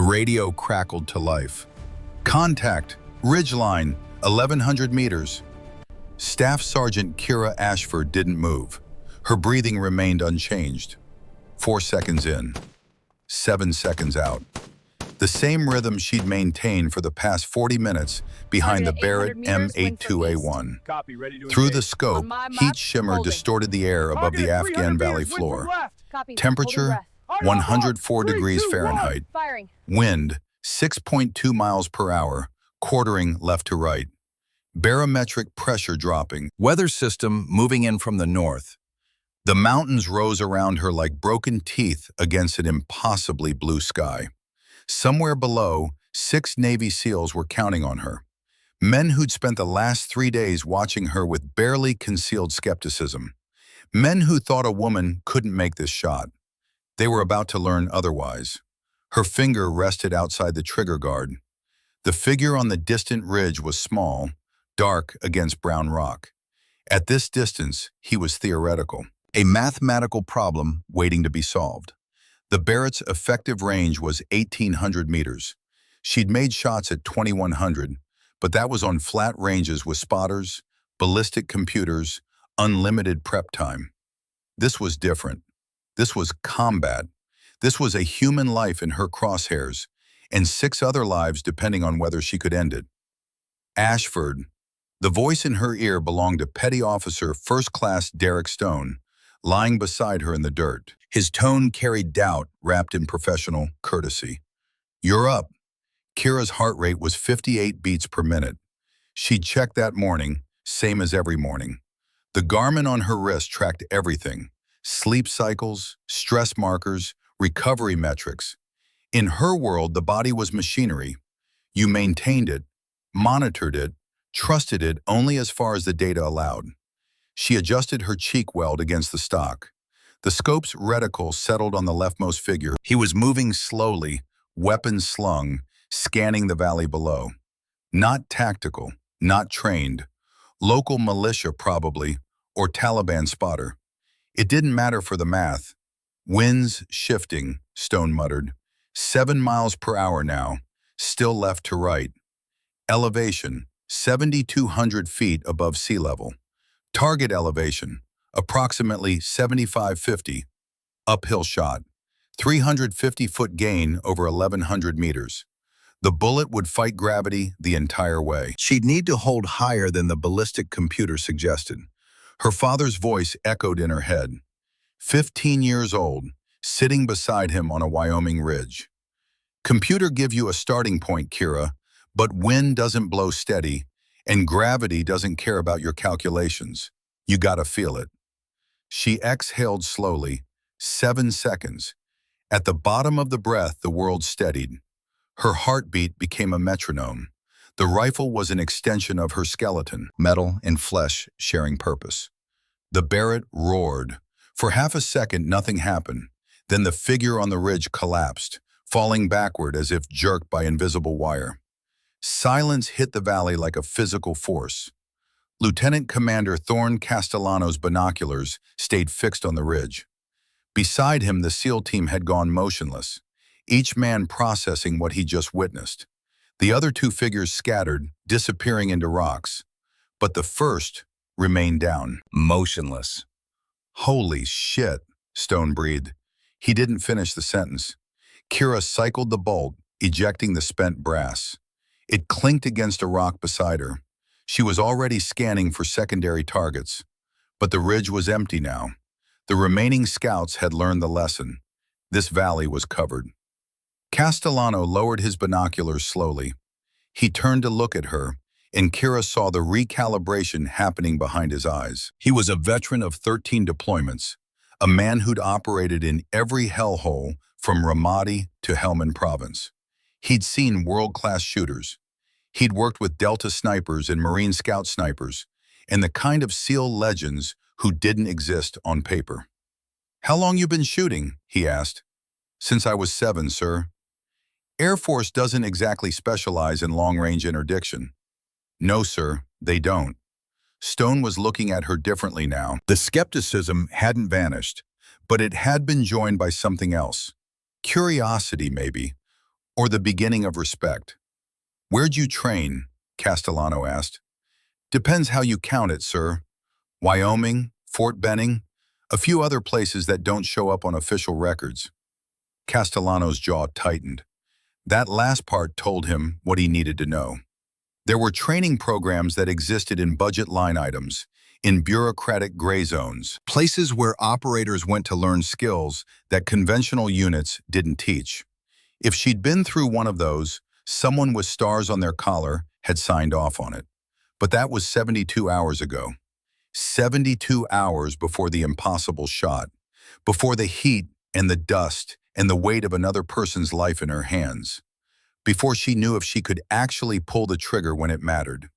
radio crackled to life. Contact, ridgeline, 1,100 meters. Staff Sergeant Kira Ashford didn't move. Her breathing remained unchanged. 4 seconds in, 7 seconds out. The same rhythm she'd maintained for the past 40 minutes behind the Barrett M82A1. Through the scope, heat shimmer distorted the air above the Afghan valley floor. Temperature, 104 degrees Fahrenheit. Wind, 6.2 miles per hour, quartering left to right. Barometric pressure dropping. Weather system moving in from the north. The mountains rose around her like broken teeth against an impossibly blue sky. Somewhere below, 6 Navy SEALs were counting on her. Men who'd spent the last 3 days watching her with barely concealed skepticism. Men who thought a woman couldn't make this shot. They were about to learn otherwise. Her finger rested outside the trigger guard. The figure on the distant ridge was small, dark against brown rock. At this distance, he was theoretical. A mathematical problem waiting to be solved. The Barrett's effective range was 1,800 meters. She'd made shots at 2,100, but that was on flat ranges with spotters, ballistic computers, unlimited prep time. This was different. This was combat. This was a human life in her crosshairs, and 6 other lives depending on whether she could end it. Ashford. The voice in her ear belonged to Petty Officer First Class Derek Stone, lying beside her in the dirt. His tone carried doubt wrapped in professional courtesy. "You're up." Kira's heart rate was 58 beats per minute. She'd checked that morning, same as every morning. The Garmin on her wrist tracked everything: sleep cycles, stress markers, recovery metrics. In her world, the body was machinery. You maintained it, monitored it, trusted it only as far as the data allowed. She adjusted her cheek weld against the stock. The scope's reticle settled on the leftmost figure. He was moving slowly, weapons slung, scanning the valley below. Not tactical, not trained. Local militia probably, or Taliban spotter. It didn't matter for the math. Winds shifting, Stone muttered. 7 miles per hour now, still left to right. Elevation, 7,200 feet above sea level. Target elevation, approximately 7,550. Uphill shot, 350-foot gain over 1,100 meters. The bullet would fight gravity the entire way. She'd need to hold higher than the ballistic computer suggested. Her father's voice echoed in her head. 15 years old, sitting beside him on a Wyoming ridge. "Computer give you a starting point, Kira, but wind doesn't blow steady, and gravity doesn't care about your calculations. You gotta feel it." She exhaled slowly, 7 seconds. At the bottom of the breath, the world steadied. Her heartbeat became a metronome. The rifle was an extension of her skeleton, metal and flesh sharing purpose. The Barrett roared. For half a second, nothing happened. Then the figure on the ridge collapsed, falling backward as if jerked by invisible wire. Silence hit the valley like a physical force. Lieutenant Commander Thorne Castellano's binoculars stayed fixed on the ridge. Beside him, the SEAL team had gone motionless, each man processing what he just witnessed. The other 2 figures scattered, disappearing into rocks. But the first remained down, motionless. "Holy shit," Stone breathed. He didn't finish the sentence. Kira cycled the bolt, ejecting the spent brass. It clinked against a rock beside her. She was already scanning for secondary targets. But the ridge was empty now. The remaining scouts had learned the lesson. This valley was covered. Castellano lowered his binoculars slowly. He turned to look at her, and Kira saw the recalibration happening behind his eyes. He was a veteran of 13 deployments, a man who'd operated in every hellhole from Ramadi to Helmand Province. He'd seen world-class shooters. He'd worked with Delta snipers and Marine Scout snipers, and the kind of SEAL legends who didn't exist on paper. "How long you been shooting?" he asked. "Since I was 7, sir." "Air Force doesn't exactly specialize in long-range interdiction." "No, sir, they don't." Stone was looking at her differently now. The skepticism hadn't vanished, but it had been joined by something else. Curiosity, maybe. or the beginning of respect? Where'd you train? Castellano asked. Depends how you count it, sir. Wyoming, Fort Benning, a few other places that don't show up on official records. Castellano's jaw tightened. That last part told him what he needed to know. There were training programs that existed in budget line items, in bureaucratic gray zones, places where operators went to learn skills that conventional units didn't teach. If she'd been through one of those, someone with stars on their collar had signed off on it. But that was 72 hours ago. 72 hours before the impossible shot, before the heat and the dust and the weight of another person's life in her hands, before she knew if she could actually pull the trigger when it mattered.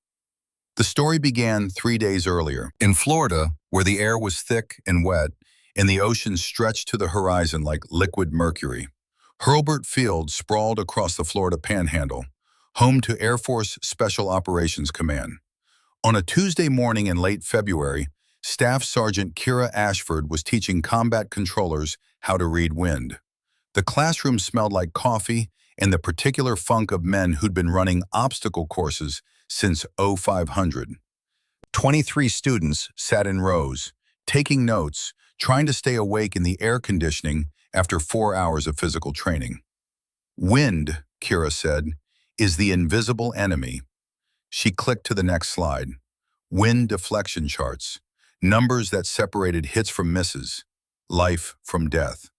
The story began 3 days earlier, in Florida, where the air was thick and wet, and the ocean stretched to the horizon like liquid mercury. Hurlburt Field sprawled across the Florida Panhandle, home to Air Force Special Operations Command. On a Tuesday morning in late February, Staff Sergeant Kira Ashford was teaching combat controllers how to read wind. The classroom smelled like coffee and the particular funk of men who'd been running obstacle courses since 0500. 23 students sat in rows, taking notes, trying to stay awake in the air conditioning after 4 hours of physical training. Wind, Kira said, is the invisible enemy. She clicked to the next slide. Wind deflection charts, numbers that separated hits from misses, life from death.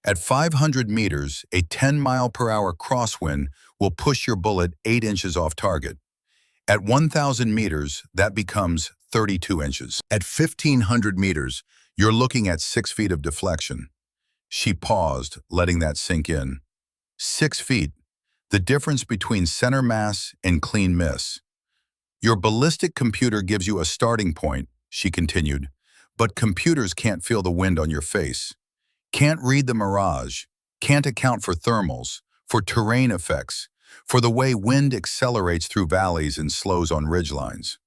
At 500 meters, a 10-mile-per-hour crosswind will push your bullet 8 inches off target. At 1,000 meters, that becomes 32 inches. At 1,500 meters, you're looking at 6 feet of deflection. She paused, letting that sink in. 6 feet, the difference between center mass and clean miss. Your ballistic computer gives you a starting point, she continued, but computers can't feel the wind on your face, can't read the mirage, can't account for thermals, for terrain effects, for the way wind accelerates through valleys and slows on ridgelines.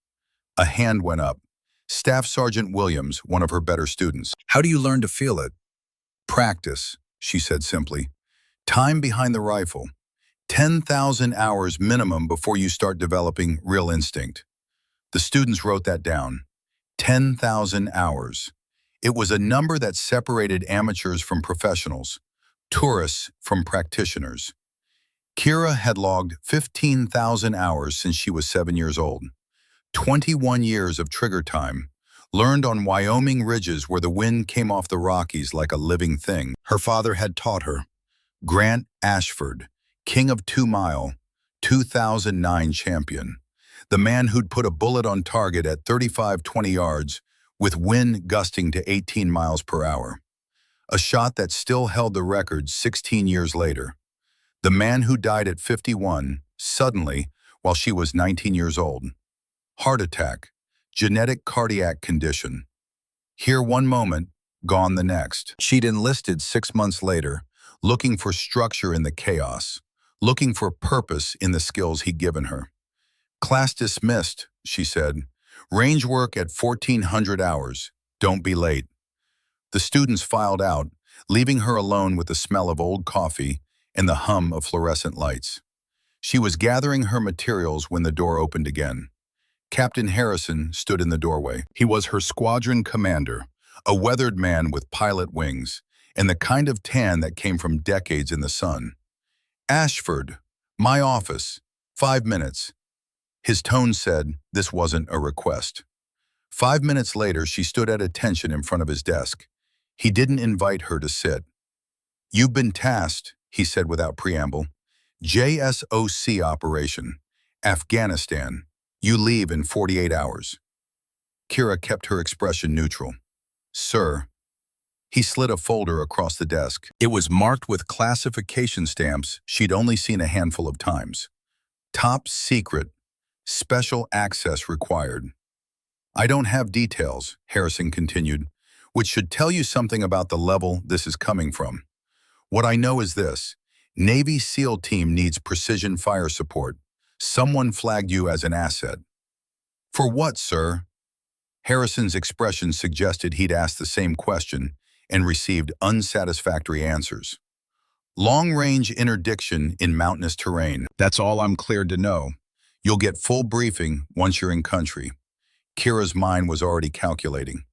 A hand went up. Staff Sergeant Williams, one of her better students. How do you learn to feel it? Practice, she said simply. Time behind the rifle. 10,000 hours minimum before you start developing real instinct. The students wrote that down. 10,000 hours. It was a number that separated amateurs from professionals, tourists from practitioners. Kira had logged 15,000 hours since she was 7 years old. 21 years of trigger time, learned on Wyoming ridges where the wind came off the Rockies like a living thing. Her father had taught her. Grant Ashford, King of 2 Mile, 2009 champion. The man who'd put a bullet on target at 35-20 yards with wind gusting to 18 miles per hour. A shot that still held the record 16 years later. The man who died at 51, suddenly, while she was 19 years old. Heart attack, genetic cardiac condition. Here one moment, gone the next. She'd enlisted 6 months later, looking for structure in the chaos, looking for purpose in the skills he'd given her. Class dismissed, she said. Range work at 1,400 hours. Don't be late. The students filed out, leaving her alone with the smell of old coffee and the hum of fluorescent lights. She was gathering her materials when the door opened again. Captain Harrison stood in the doorway. He was her squadron commander, a weathered man with pilot wings, and the kind of tan that came from decades in the sun. Ashford, my office, 5 minutes. His tone said this wasn't a request. 5 minutes later, she stood at attention in front of his desk. He didn't invite her to sit. You've been tasked, he said without preamble. JSOC operation, Afghanistan. You leave in 48 hours. Kira kept her expression neutral. Sir. He slid a folder across the desk. It was marked with classification stamps she'd only seen a handful of times. Top secret. Special access required. I don't have details, Harrison continued, which should tell you something about the level this is coming from. What I know is this. Navy SEAL team needs precision fire support. Someone flagged you as an asset. For what, sir? Harrison's expression suggested he'd asked the same question and received unsatisfactory answers. Long-range interdiction in mountainous terrain. That's all I'm cleared to know. You'll get full briefing once you're in country. Kira's mind was already calculating.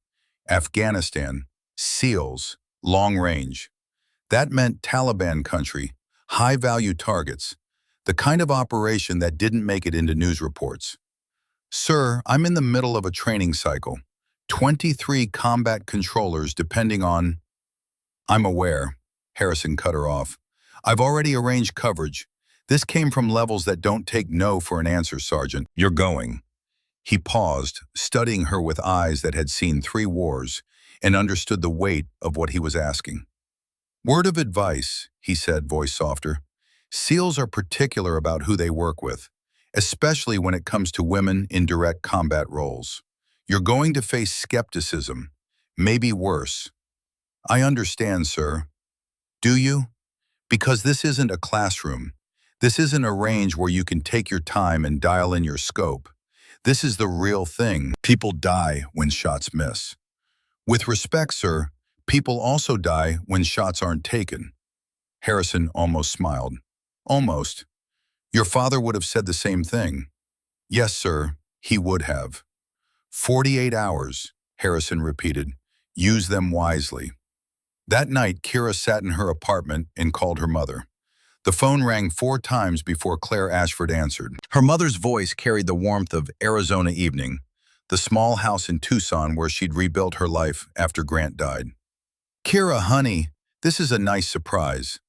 Afghanistan, SEALs, long range. That meant Taliban country, high-value targets, the kind of operation that didn't make it into news reports. Sir, I'm in the middle of a training cycle. 23 combat controllers depending on... I'm aware. Harrison cut her off. I've already arranged coverage. This came from levels that don't take no for an answer, Sergeant. You're going. He paused, studying her with eyes that had seen 3 wars and understood the weight of what he was asking. Word of advice, he said, voice softer. SEALs are particular about who they work with, especially when it comes to women in direct combat roles. You're going to face skepticism, maybe worse. I understand, sir. Do you? Because this isn't a classroom. This isn't a range where you can take your time and dial in your scope. This is the real thing. People die when shots miss. With respect, sir, people also die when shots aren't taken. Harrison almost smiled. Almost. Your father would have said the same thing. Yes, sir, he would have. 48 hours, Harrison repeated. Use them wisely. That night, Kira sat in her apartment and called her mother. The phone rang 4 times before Claire Ashford answered. Her mother's voice carried the warmth of Arizona evening, the small house in Tucson where she'd rebuilt her life after Grant died. Kira, honey, this is a nice surprise.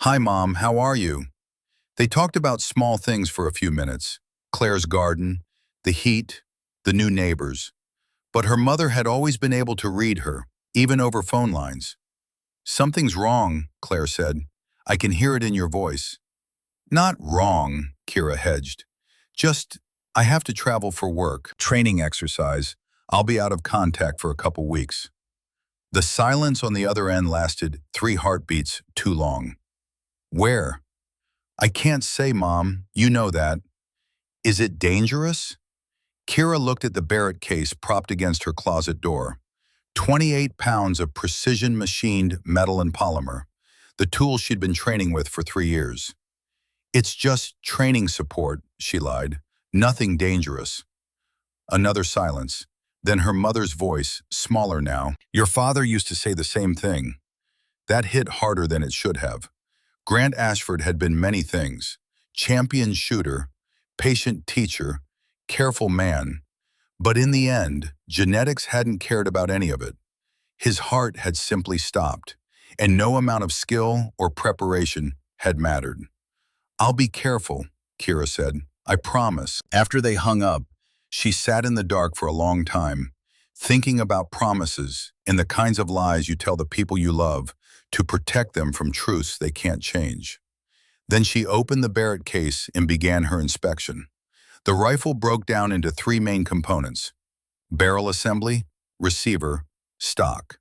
Hi, Mom, how are you? They talked about small things for a few minutes. Claire's garden, the heat, the new neighbors. But her mother had always been able to read her, even over phone lines. Something's wrong, Claire said. I can hear it in your voice. Not wrong, Kira hedged. Just, I have to travel for work. Training exercise. I'll be out of contact for a couple weeks. The silence on the other end lasted 3 heartbeats too long. Where? I can't say, Mom. You know that. Is it dangerous? Kira looked at the Barrett case propped against her closet door. 28 pounds of precision-machined metal and polymer, the tool she'd been training with for 3 years. It's just training support, she lied. Nothing dangerous. Another silence. Then her mother's voice, smaller now. Your father used to say the same thing. That hit harder than it should have. Grant Ashford had been many things. Champion shooter, patient teacher, careful man. But in the end, genetics hadn't cared about any of it. His heart had simply stopped, and no amount of skill or preparation had mattered. I'll be careful, Kira said. I promise. After they hung up, she sat in the dark for a long time, thinking about promises and the kinds of lies you tell the people you love to protect them from truths they can't change. Then she opened the Barrett case and began her inspection. The rifle broke down into 3 main components: barrel assembly, receiver, stock.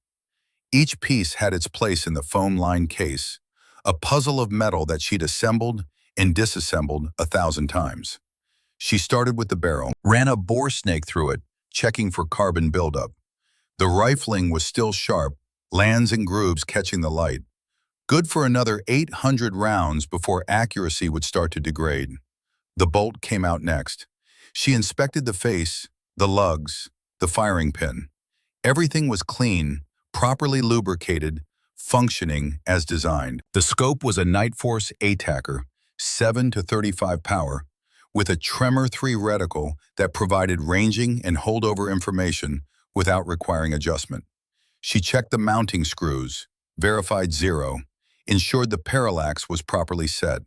Each piece had its place in the foam-lined case, a puzzle of metal that she'd assembled and disassembled 1,000 times. She started with the barrel, ran a bore snake through it, checking for carbon buildup. The rifling was still sharp, lands and grooves catching the light. Good for another 800 rounds before accuracy would start to degrade. The bolt came out next. She inspected the face, the lugs, the firing pin. Everything was clean, properly lubricated, functioning as designed. The scope was a Nightforce ATACR, 7 to 35 power, with a Tremor 3 reticle that provided ranging and holdover information without requiring adjustment. She checked the mounting screws, verified 0, ensured the parallax was properly set.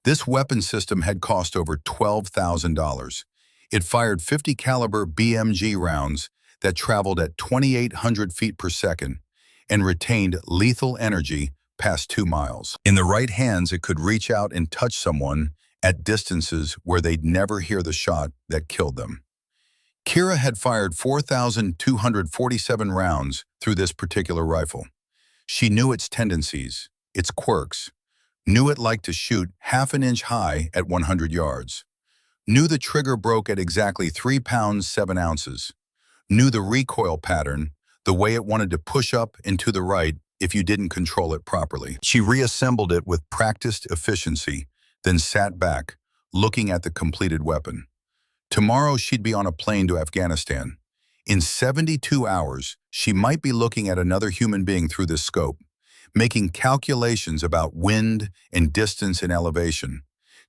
This weapon system had cost over $12,000. It fired 50 caliber BMG rounds that traveled at 2,800 feet per second and retained lethal energy past 2 miles. In the right hands, it could reach out and touch someone at distances where they'd never hear the shot that killed them. Kira had fired 4,247 rounds through this particular rifle. She knew its tendencies, its quirks, knew it liked to shoot half an inch high at 100 yards, knew the trigger broke at exactly 3 pounds 7 ounces, knew the recoil pattern, the way it wanted to push up and to the right if you didn't control it properly. She reassembled it with practiced efficiency, then sat back, looking at the completed weapon. Tomorrow she'd be on a plane to Afghanistan. In 72 hours, she might be looking at another human being through this scope, making calculations about wind and distance and elevation,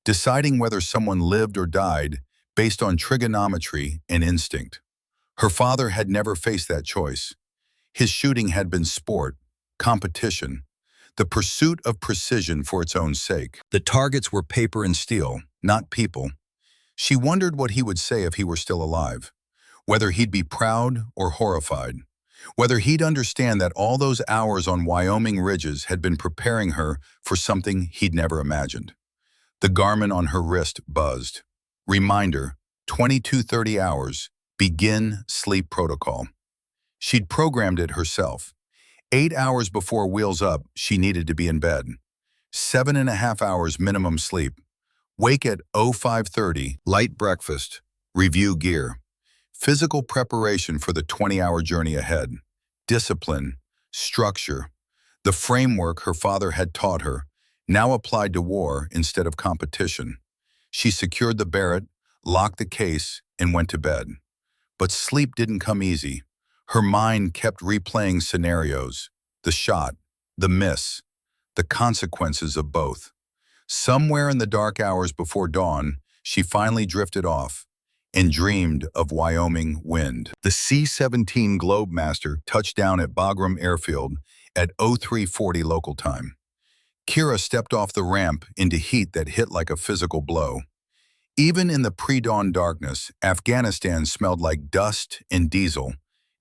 deciding whether someone lived or died based on trigonometry and instinct. Her father had never faced that choice. His shooting had been sport, competition, the pursuit of precision for its own sake. The targets were paper and steel, not people. She wondered what he would say if he were still alive, whether he'd be proud or horrified, whether he'd understand that all those hours on Wyoming ridges had been preparing her for something he'd never imagined. The garment on her wrist buzzed. Reminder, 22:30 hours, begin sleep protocol. She'd programmed it herself. 8 hours before Wheels Up, she needed to be in bed. 7.5 hours minimum sleep. Wake at 05:30, light breakfast, review gear. Physical preparation for the 20-hour journey ahead. Discipline, structure. The framework her father had taught her, now applied to war instead of competition. She secured the Barrett, locked the case, and went to bed. But sleep didn't come easy. Her mind kept replaying scenarios, the shot, the miss, the consequences of both. Somewhere in the dark hours before dawn, she finally drifted off and dreamed of Wyoming wind. The C-17 Globemaster touched down at Bagram Airfield at 03:40 local time. Kira stepped off the ramp into heat that hit like a physical blow. Even in the pre-dawn darkness, Afghanistan smelled like dust and diesel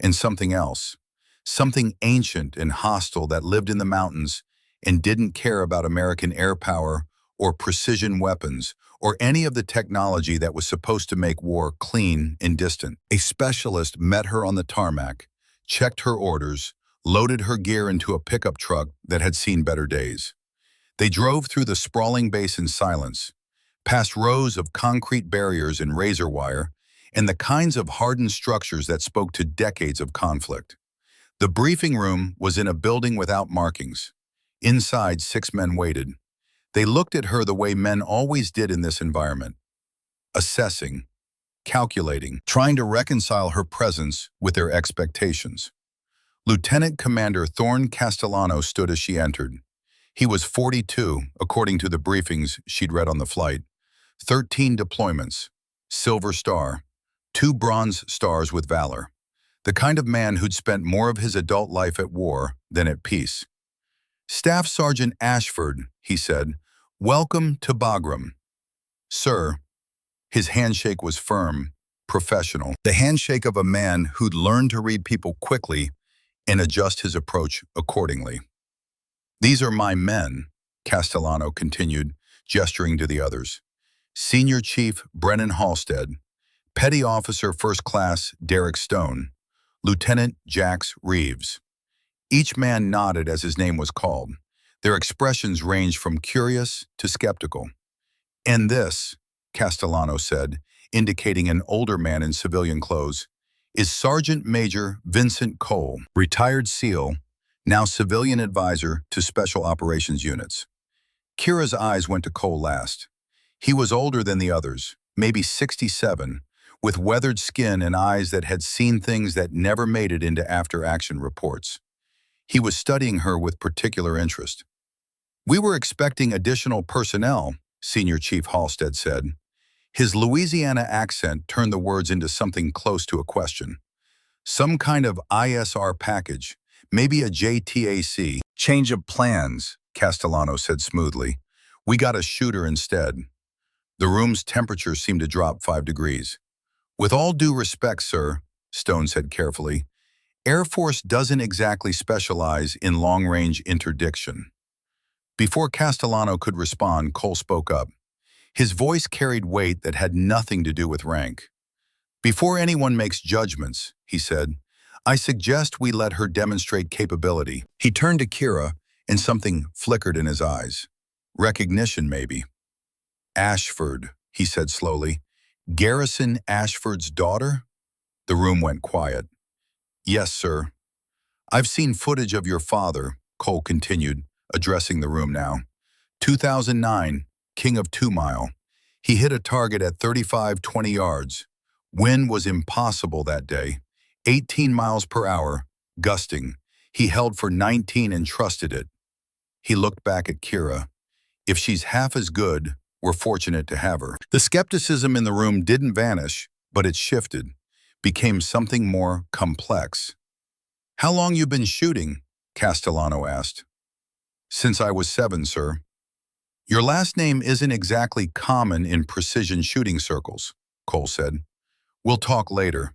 and something else, something ancient and hostile that lived in the mountains and didn't care about American air power or precision weapons or any of the technology that was supposed to make war clean and distant. A specialist met her on the tarmac, checked her orders, loaded her gear into a pickup truck that had seen better days. They drove through the sprawling base in silence, past rows of concrete barriers and razor wire, and the kinds of hardened structures that spoke to decades of conflict. The briefing room was in a building without markings. Inside, 6 men waited. They looked at her the way men always did in this environment, assessing, calculating, trying to reconcile her presence with their expectations. Lieutenant Commander Thorne Castellano stood as she entered. He was 42, according to the briefings she'd read on the flight. 13 deployments, Silver Star, 2 Bronze Stars with Valor. The kind of man who'd spent more of his adult life at war than at peace. Staff Sergeant Ashford, he said, welcome to Bagram. Sir, his handshake was firm, professional. The handshake of a man who'd learned to read people quickly and adjust his approach accordingly. These are my men, Castellano continued, gesturing to the others. Senior Chief Brennan Halstead, Petty Officer First Class Derek Stone, Lieutenant Jax Reeves. Each man nodded as his name was called. Their expressions ranged from curious to skeptical. And this, Castellano said, indicating an older man in civilian clothes, is Sergeant Major Vincent Cole, retired SEAL, now civilian advisor to Special Operations Units. Kira's eyes went to Cole last. He was older than the others, maybe 67, with weathered skin and eyes that had seen things that never made it into after-action reports. He was studying her with particular interest. We were expecting additional personnel, Senior Chief Halstead said. His Louisiana accent turned the words into something close to a question. Some kind of ISR package, maybe a JTAC. Change of plans, Castellano said smoothly. We got a shooter instead. The room's temperature seemed to drop 5 degrees. With all due respect, sir, Stone said carefully, Air Force doesn't exactly specialize in long-range interdiction. Before Castellano could respond, Cole spoke up. His voice carried weight that had nothing to do with rank. Before anyone makes judgments, he said, I suggest we let her demonstrate capability. He turned to Kira, and something flickered in his eyes. Recognition, maybe. Ashford, he said slowly. Garrison Ashford's daughter? The room went quiet. Yes, sir. I've seen footage of your father, Cole continued, addressing the room now. 2009, King of 2 Mile. He hit a target at 35-20 yards. Wind was impossible that day. 18 miles per hour, gusting. He held for 19 and trusted it. He looked back at Kira. If she's half as good, we're fortunate to have her. The skepticism in the room didn't vanish, but it shifted, became something more complex. How long you been shooting? Castellano asked. Since I was 7, sir. Your last name isn't exactly common in precision shooting circles, Cole said. We'll talk later.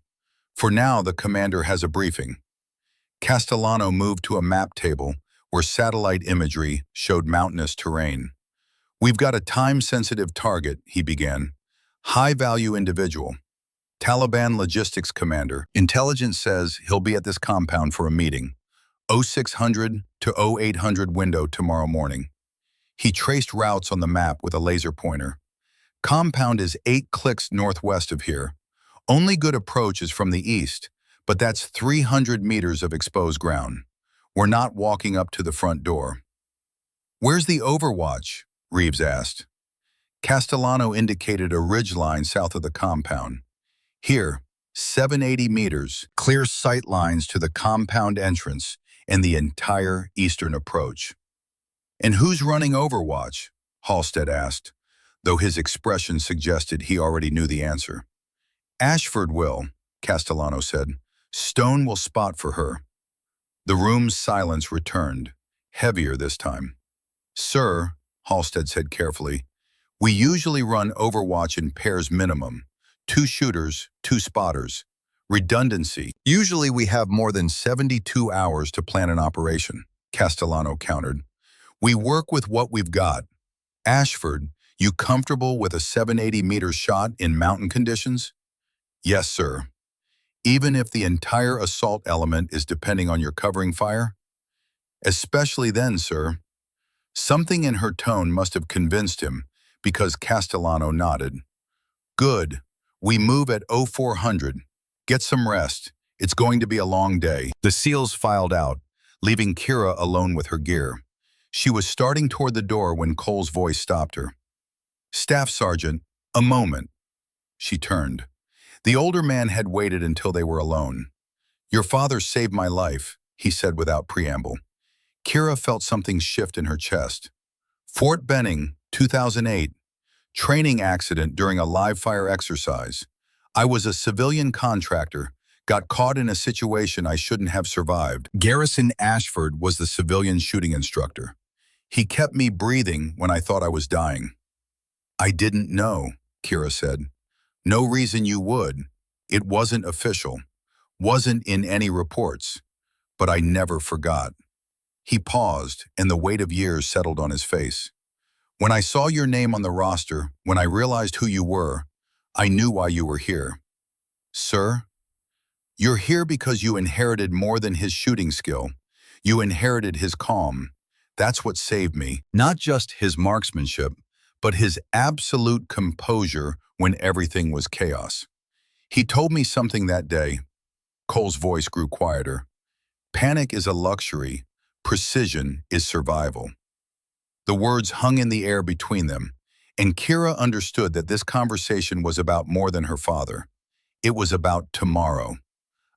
For now, the commander has a briefing. Castellano moved to a map table where satellite imagery showed mountainous terrain. We've got a time-sensitive target, he began. High-value individual. Taliban logistics commander. Intelligence says he'll be at this compound for a meeting. 0600 to 0800 window tomorrow morning. He traced routes on the map with a laser pointer. Compound is 8 clicks northwest of here. Only good approach is from the east, but that's 300 meters of exposed ground. We're not walking up to the front door. Where's the overwatch? Reeves asked. Castellano indicated a ridgeline south of the compound. Here, 780 meters, clear sight lines to the compound entrance and the entire eastern approach. And who's running overwatch? Halstead asked, though his expression suggested he already knew the answer. Ashford will, Castellano said. Stone will spot for her. The room's silence returned, heavier this time. Sir, Halstead said carefully, we usually run overwatch in pairs minimum. 2 shooters, 2 spotters. Redundancy. Usually we have more than 72 hours to plan an operation, Castellano countered. We work with what we've got. Ashford, you comfortable with a 780-meter shot in mountain conditions? Yes, sir. Even if the entire assault element is depending on your covering fire? Especially then, sir. Something in her tone must have convinced him, because Castellano nodded. Good. We move at 0400. Get some rest. It's going to be a long day. The SEALs filed out, leaving Kira alone with her gear. She was starting toward the door when Cole's voice stopped her. Staff Sergeant, a moment. She turned. The older man had waited until they were alone. Your father saved my life, he said without preamble. Kira felt something shift in her chest. Fort Benning, 2008. Training accident during a live-fire exercise. I was a civilian contractor, got caught in a situation I shouldn't have survived. Garrison Ashford was the civilian shooting instructor. He kept me breathing when I thought I was dying. I didn't know, Kira said. No reason you would. It wasn't official. Wasn't in any reports. But I never forgot. He paused, and the weight of years settled on his face. When I saw your name on the roster, when I realized who you were, I knew why you were here. Sir, you're here because you inherited more than his shooting skill. You inherited his calm. That's what saved me. Not just his marksmanship, but his absolute composure when everything was chaos. He told me something that day. Cole's voice grew quieter. Panic is a luxury. Precision is survival. The words hung in the air between them, and Kira understood that this conversation was about more than her father. It was about tomorrow,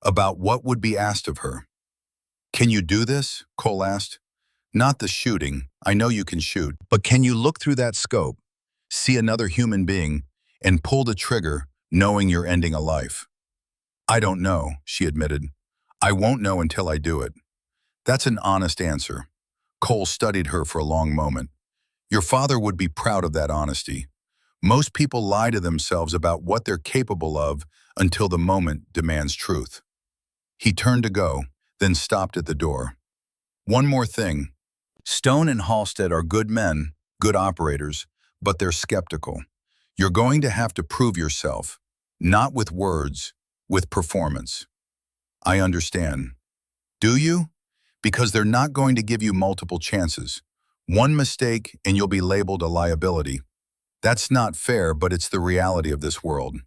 about what would be asked of her. Can you do this? Cole asked. Not the shooting. I know you can shoot. But can you look through that scope, see another human being, and pull the trigger knowing you're ending a life? I don't know, she admitted. I won't know until I do it. That's an honest answer. Cole studied her for a long moment. Your father would be proud of that honesty. Most people lie to themselves about what they're capable of until the moment demands truth. He turned to go, then stopped at the door. One more thing. Stone and Halstead are good men, good operators, but they're skeptical. You're going to have to prove yourself, not with words, with performance. I understand. Do you? Because they're not going to give you multiple chances. One mistake and you'll be labeled a liability. That's not fair, but it's the reality of this world.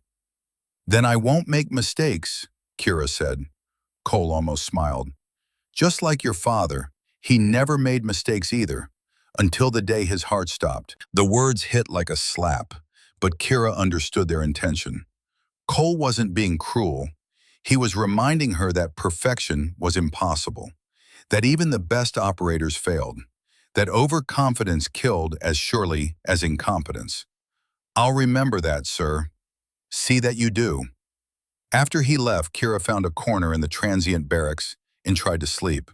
Then I won't make mistakes, Kira said. Cole almost smiled. Just like your father, He never made mistakes either, until the day his heart stopped. The words hit like a slap, but Kira understood their intention. Cole wasn't being cruel. He was reminding her that perfection was impossible, that even the best operators failed, that overconfidence killed as surely as incompetence. "I'll remember that, sir. See that you do." After he left, Kira found a corner in the transient barracks and tried to sleep.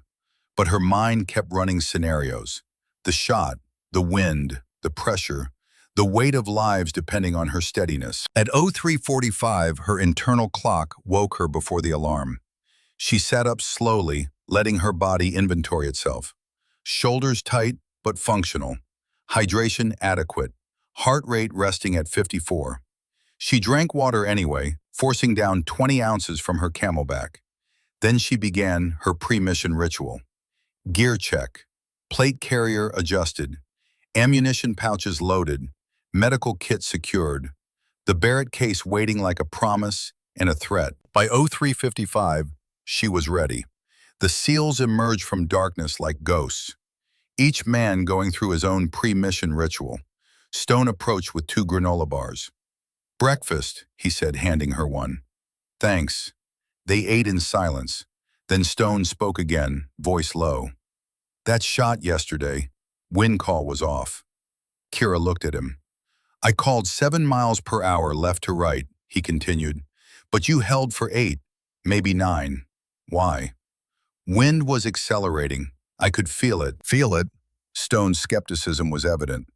But her mind kept running scenarios. The shot, the wind, the pressure, the weight of lives depending on her steadiness. At 03:45, her internal clock woke her before the alarm. She sat up slowly, letting her body inventory itself. Shoulders tight but functional. Hydration adequate. Heart rate resting at 54. She drank water anyway, forcing down 20 ounces from her Camelback. Then she began her pre-mission ritual. Gear check. Plate carrier adjusted. Ammunition pouches loaded. Medical kit secured. The Barrett case waiting like a promise and a threat. By 03:55, she was ready. The SEALs emerged from darkness like ghosts, each man going through his own pre-mission ritual. Stone approached with 2 granola bars. "Breakfast," he said, handing her one. "Thanks." They ate in silence. Then Stone spoke again, voice low. "That shot yesterday, wind call was off." Kira looked at him. "I called 7 miles per hour left to right," he continued. "But you held for 8, maybe 9. Why?" "Wind was accelerating. I could feel it." "Feel it?" Stone's skepticism was evident.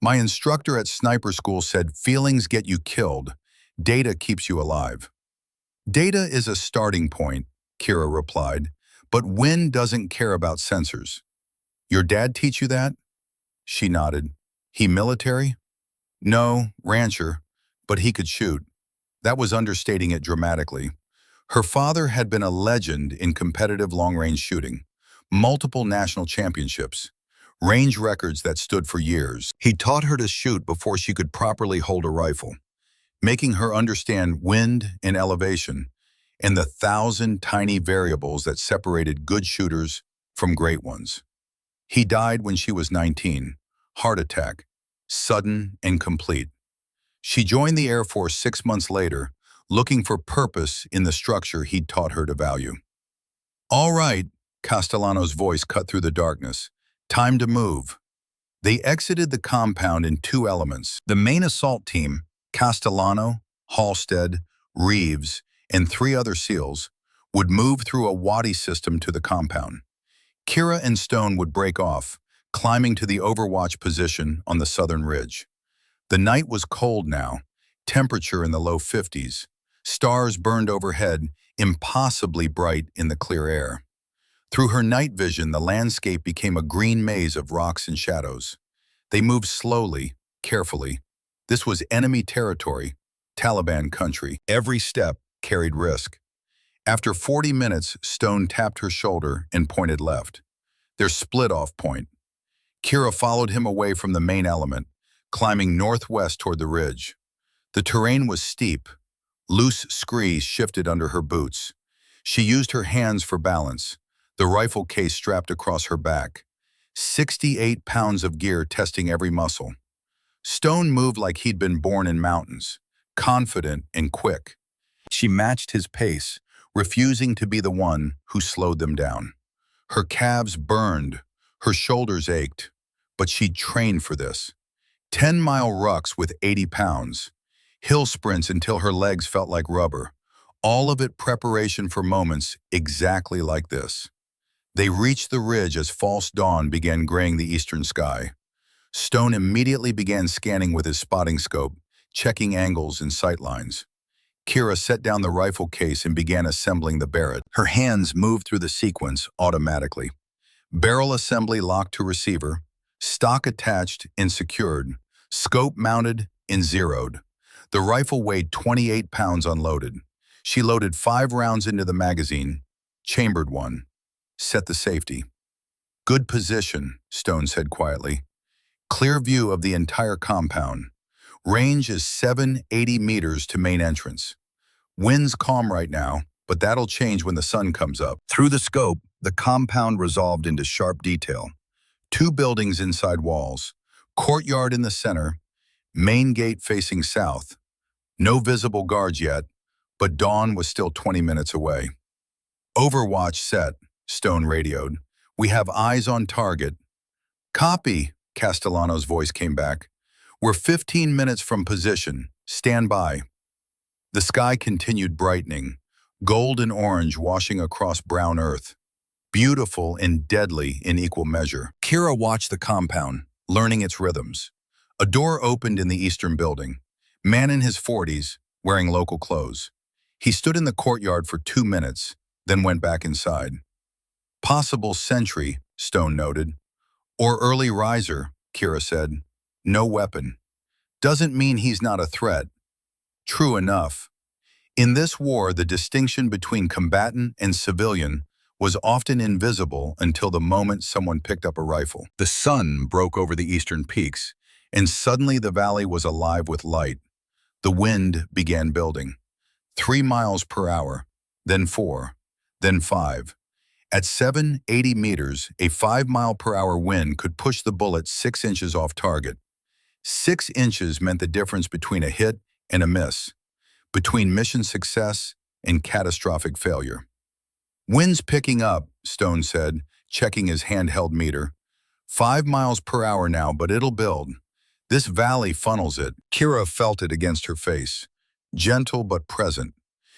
"My instructor at sniper school said feelings get you killed. Data keeps you alive." "Data is a starting point," Kira replied, "but wind doesn't care about sensors." "Your dad teach you that?" She nodded. "He military?" "No, rancher, but he could shoot." That was understating it dramatically. Her father had been a legend in competitive long-range shooting. Multiple national championships. Range records that stood for years. He taught her to shoot before she could properly hold a rifle, making her understand wind and elevation, and the 1,000 tiny variables that separated good shooters from great ones. He died when she was 19. Heart attack. Sudden and complete. She joined the Air Force 6 months later, looking for purpose in the structure he'd taught her to value. "All right," Castellano's voice cut through the darkness. "Time to move." They exited the compound in 2 elements. The main assault team, Castellano, Halstead, Reeves, and 3 other SEALs, would move through a wadi system to the compound. Kira and Stone would break off, climbing to the overwatch position on the southern ridge. The night was cold now, temperature in the low 50s. Stars burned overhead, impossibly bright in the clear air. Through her night vision, the landscape became a green maze of rocks and shadows. They moved slowly, carefully. This was enemy territory, Taliban country. Every step carried risk. After 40 minutes, Stone tapped her shoulder and pointed left. Their split-off point. Kira followed him away from the main element, climbing northwest toward the ridge. The terrain was steep. Loose screes shifted under her boots. She used her hands for balance, the rifle case strapped across her back. 68 pounds of gear testing every muscle. Stone moved like he'd been born in mountains, confident and quick. She matched his pace, refusing to be the one who slowed them down. Her calves burned, her shoulders ached, but she'd trained for this. 10-mile rucks with 80 pounds, hill sprints until her legs felt like rubber, all of it preparation for moments exactly like this. They reached the ridge as false dawn began graying the eastern sky. Stone immediately began scanning with his spotting scope, checking angles and sight lines. Kira set down the rifle case and began assembling the Barrett. Her hands moved through the sequence automatically. Barrel assembly locked to receiver, stock attached and secured, scope mounted and zeroed. The rifle weighed 28 pounds unloaded. She loaded 5 rounds into the magazine, chambered one, set the safety. "Good position," Stone said quietly. "Clear view of the entire compound. Range is 780 meters to main entrance. Wind's calm right now, but that'll change when the sun comes up." Through the scope, The compound resolved into sharp detail. Two buildings inside walls, courtyard in the center, main gate facing south. No visible guards yet, but dawn was still 20 minutes away. Overwatch set, Stone radioed. We have eyes on target. Copy, Castellano's voice came back. We're 15 minutes from position. Stand by. The sky continued brightening, gold and orange washing across brown earth. Beautiful and deadly in equal measure. Kira watched the compound, learning its rhythms. A door opened in the eastern building. Man in his 40s, wearing local clothes. He stood in the courtyard for 2 minutes, then went back inside. Possible sentry, Stone noted. Or early riser, Kira said. No weapon. Doesn't mean he's not a threat. True enough. In this war, the distinction between combatant and civilian was often invisible until the moment someone picked up a rifle. The sun broke over the eastern peaks, and suddenly the valley was alive with light. The wind began building. 3 miles per hour, then 4, then 5. At 780 meters, a 5-mile-per-hour wind could push the bullet 6 inches off target. 6 inches meant the difference between a hit and a miss, between mission success and catastrophic failure. Wind's picking up, Stone said, checking his handheld meter. 5 miles per hour now, but it'll build. This valley funnels it. Kira felt it against her face, gentle but present.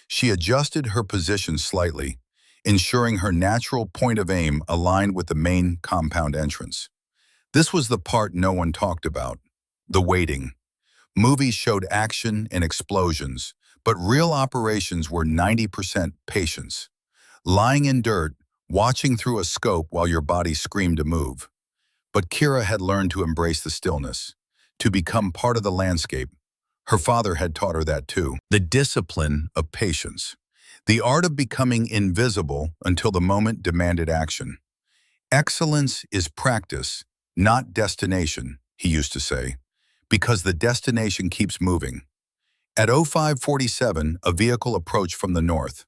She adjusted her position slightly, ensuring her natural point of aim aligned with the main compound entrance. This was the part no one talked about, the waiting. Movies showed action and explosions, but real operations were 90% patience. Lying in dirt, watching through a scope while your body screamed to move. But Kira had learned to embrace the stillness, to become part of the landscape. Her father had taught her that too. The discipline of patience. The art of becoming invisible until the moment demanded action. Excellence is practice, not destination, he used to say, because the destination keeps moving. At 0547, a vehicle approached from the north.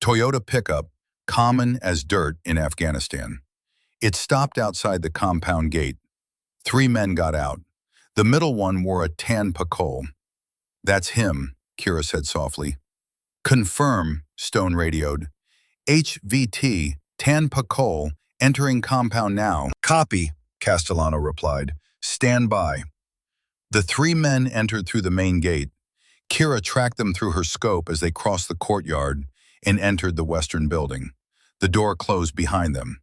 Toyota pickup, common as dirt in Afghanistan. It stopped outside the compound gate. 3 men got out. The middle one wore a tan pakol. That's him, Kira said softly. Confirm, Stone radioed. HVT, tan pakol, entering compound now. Copy, Castellano replied. Stand by. The 3 men entered through the main gate. Kira tracked them through her scope as they crossed the courtyard and entered the western building. The door closed behind them.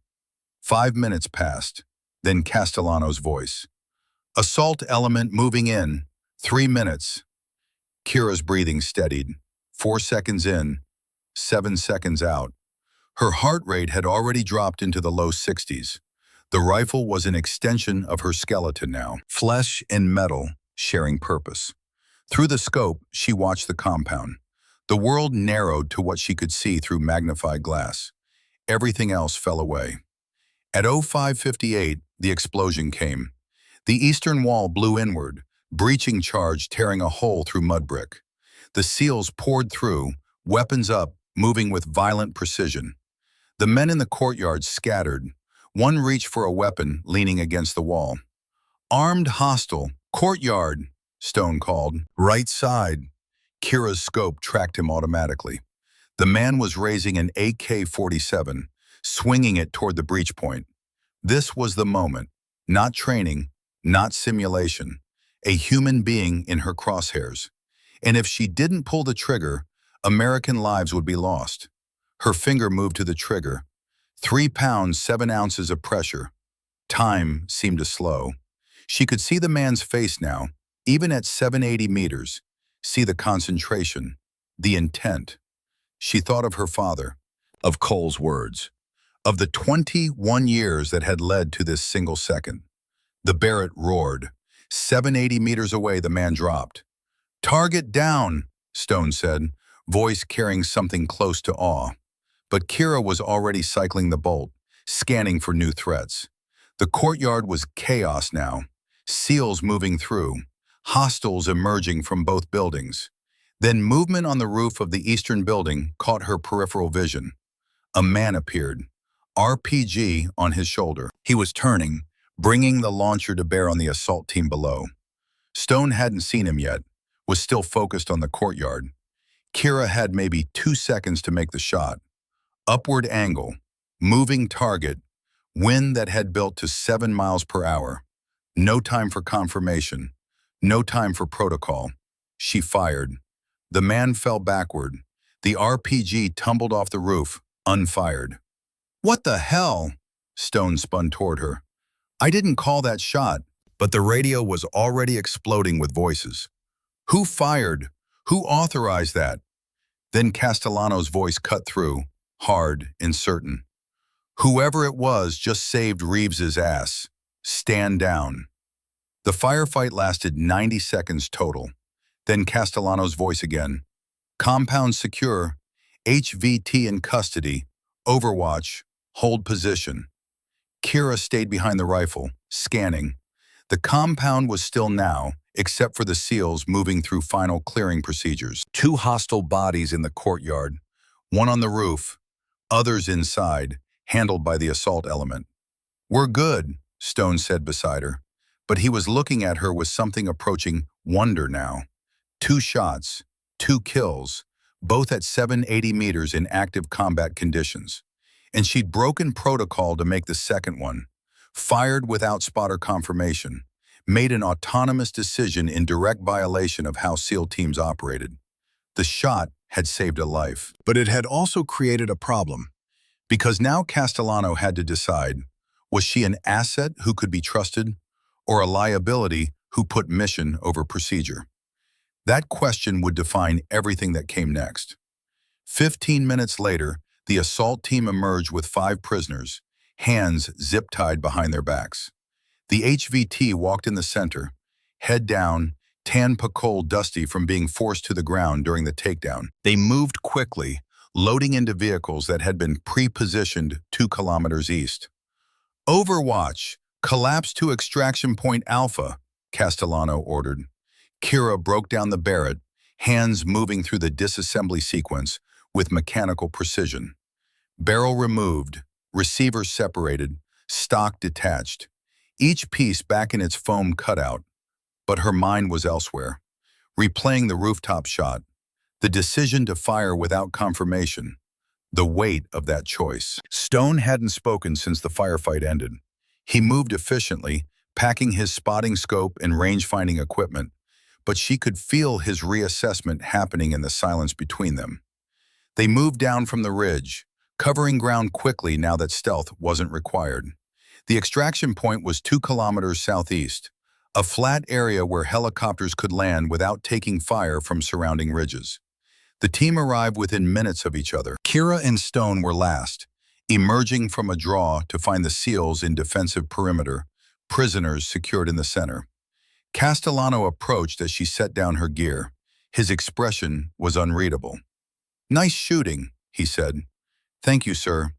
5 minutes passed, then Castellano's voice. Assault element moving in. 3 minutes. Kira's breathing steadied. 4 seconds in, 7 seconds out. Her heart rate had already dropped into the low 60s. The rifle was an extension of her skeleton now. Flesh and metal, sharing purpose. Through the scope, she watched the compound. The world narrowed to what she could see through magnified glass. Everything else fell away. At 0558, the explosion came. The eastern wall blew inward, breaching charge tearing a hole through mud brick. The SEALs poured through, weapons up, moving with violent precision. The men in the courtyard scattered. One reached for a weapon, leaning against the wall. Armed hostile, courtyard, Stone called. Right side. Kira's scope tracked him automatically. The man was raising an AK-47, swinging it toward the breach point. This was the moment. Not training, not simulation. A human being in her crosshairs. And if she didn't pull the trigger, American lives would be lost. Her finger moved to the trigger. 3 pounds, 7 ounces of pressure. Time seemed to slow. She could see the man's face now, even at 780 meters. See the concentration, the intent. She thought of her father, of Cole's words, of the 21 years that had led to this single second. The Barrett roared. 780 meters away, the man dropped. Target down, Stone said, voice carrying something close to awe. But Kira was already cycling the bolt, scanning for new threats. The courtyard was chaos now. SEALs moving through, hostiles emerging from both buildings. Then movement on the roof of the eastern building caught her peripheral vision. A man appeared, RPG on his shoulder. He was turning, bringing the launcher to bear on the assault team below. Stone hadn't seen him yet, was still focused on the courtyard. Kira had maybe 2 seconds to make the shot. Upward angle, moving target, wind that had built to 7 miles per hour. No time for confirmation, no time for protocol. She fired. The man fell backward. The RPG tumbled off the roof, unfired. "What the hell?" Stone spun toward her. "I didn't call that shot." But the radio was already exploding with voices. "Who fired? Who authorized that?" Then Castellano's voice cut through, hard and certain. "Whoever it was just saved Reeves's ass. Stand down." The firefight lasted 90 seconds total. Then Castellano's voice again. "Compound secure. HVT in custody. Overwatch. Hold position." Kira stayed behind the rifle, scanning. The compound was still now, except for the SEALs moving through final clearing procedures. 2 hostile bodies in the courtyard, one on the roof, others inside, handled by the assault element. "We're good," Stone said beside her, but he was looking at her with something approaching wonder now. 2 shots, 2 kills, both at 780 meters in active combat conditions. And she'd broken protocol to make the second one, fired without spotter confirmation, made an autonomous decision in direct violation of how SEAL teams operated. The shot had saved a life, but it had also created a problem. Because now Castellano had to decide, was she an asset who could be trusted, or a liability who put mission over procedure? That question would define everything that came next. 15 minutes later, the assault team emerged with 5 prisoners, hands zip-tied behind their backs. The HVT walked in the center, head down, tan pakol dusty from being forced to the ground during the takedown. They moved quickly, loading into vehicles that had been pre-positioned 2 kilometers east. "Overwatch, collapse to extraction point Alpha," Castellano ordered. Kira broke down the Barrett, hands moving through the disassembly sequence with mechanical precision. Barrel removed, receiver separated, stock detached, each piece back in its foam cutout. But her mind was elsewhere, replaying the rooftop shot, the decision to fire without confirmation, the weight of that choice. Stone hadn't spoken since the firefight ended. He moved efficiently, packing his spotting scope and range-finding equipment, but she could feel his reassessment happening in the silence between them. They moved down from the ridge, covering ground quickly now that stealth wasn't required. The extraction point was 2 kilometers southeast, a flat area where helicopters could land without taking fire from surrounding ridges. The team arrived within minutes of each other. Kira and Stone were last, emerging from a draw to find the SEALs in defensive perimeter, prisoners secured in the center. Castellano approached as she set down her gear. His expression was unreadable. "Nice shooting," he said. "Thank you, sir.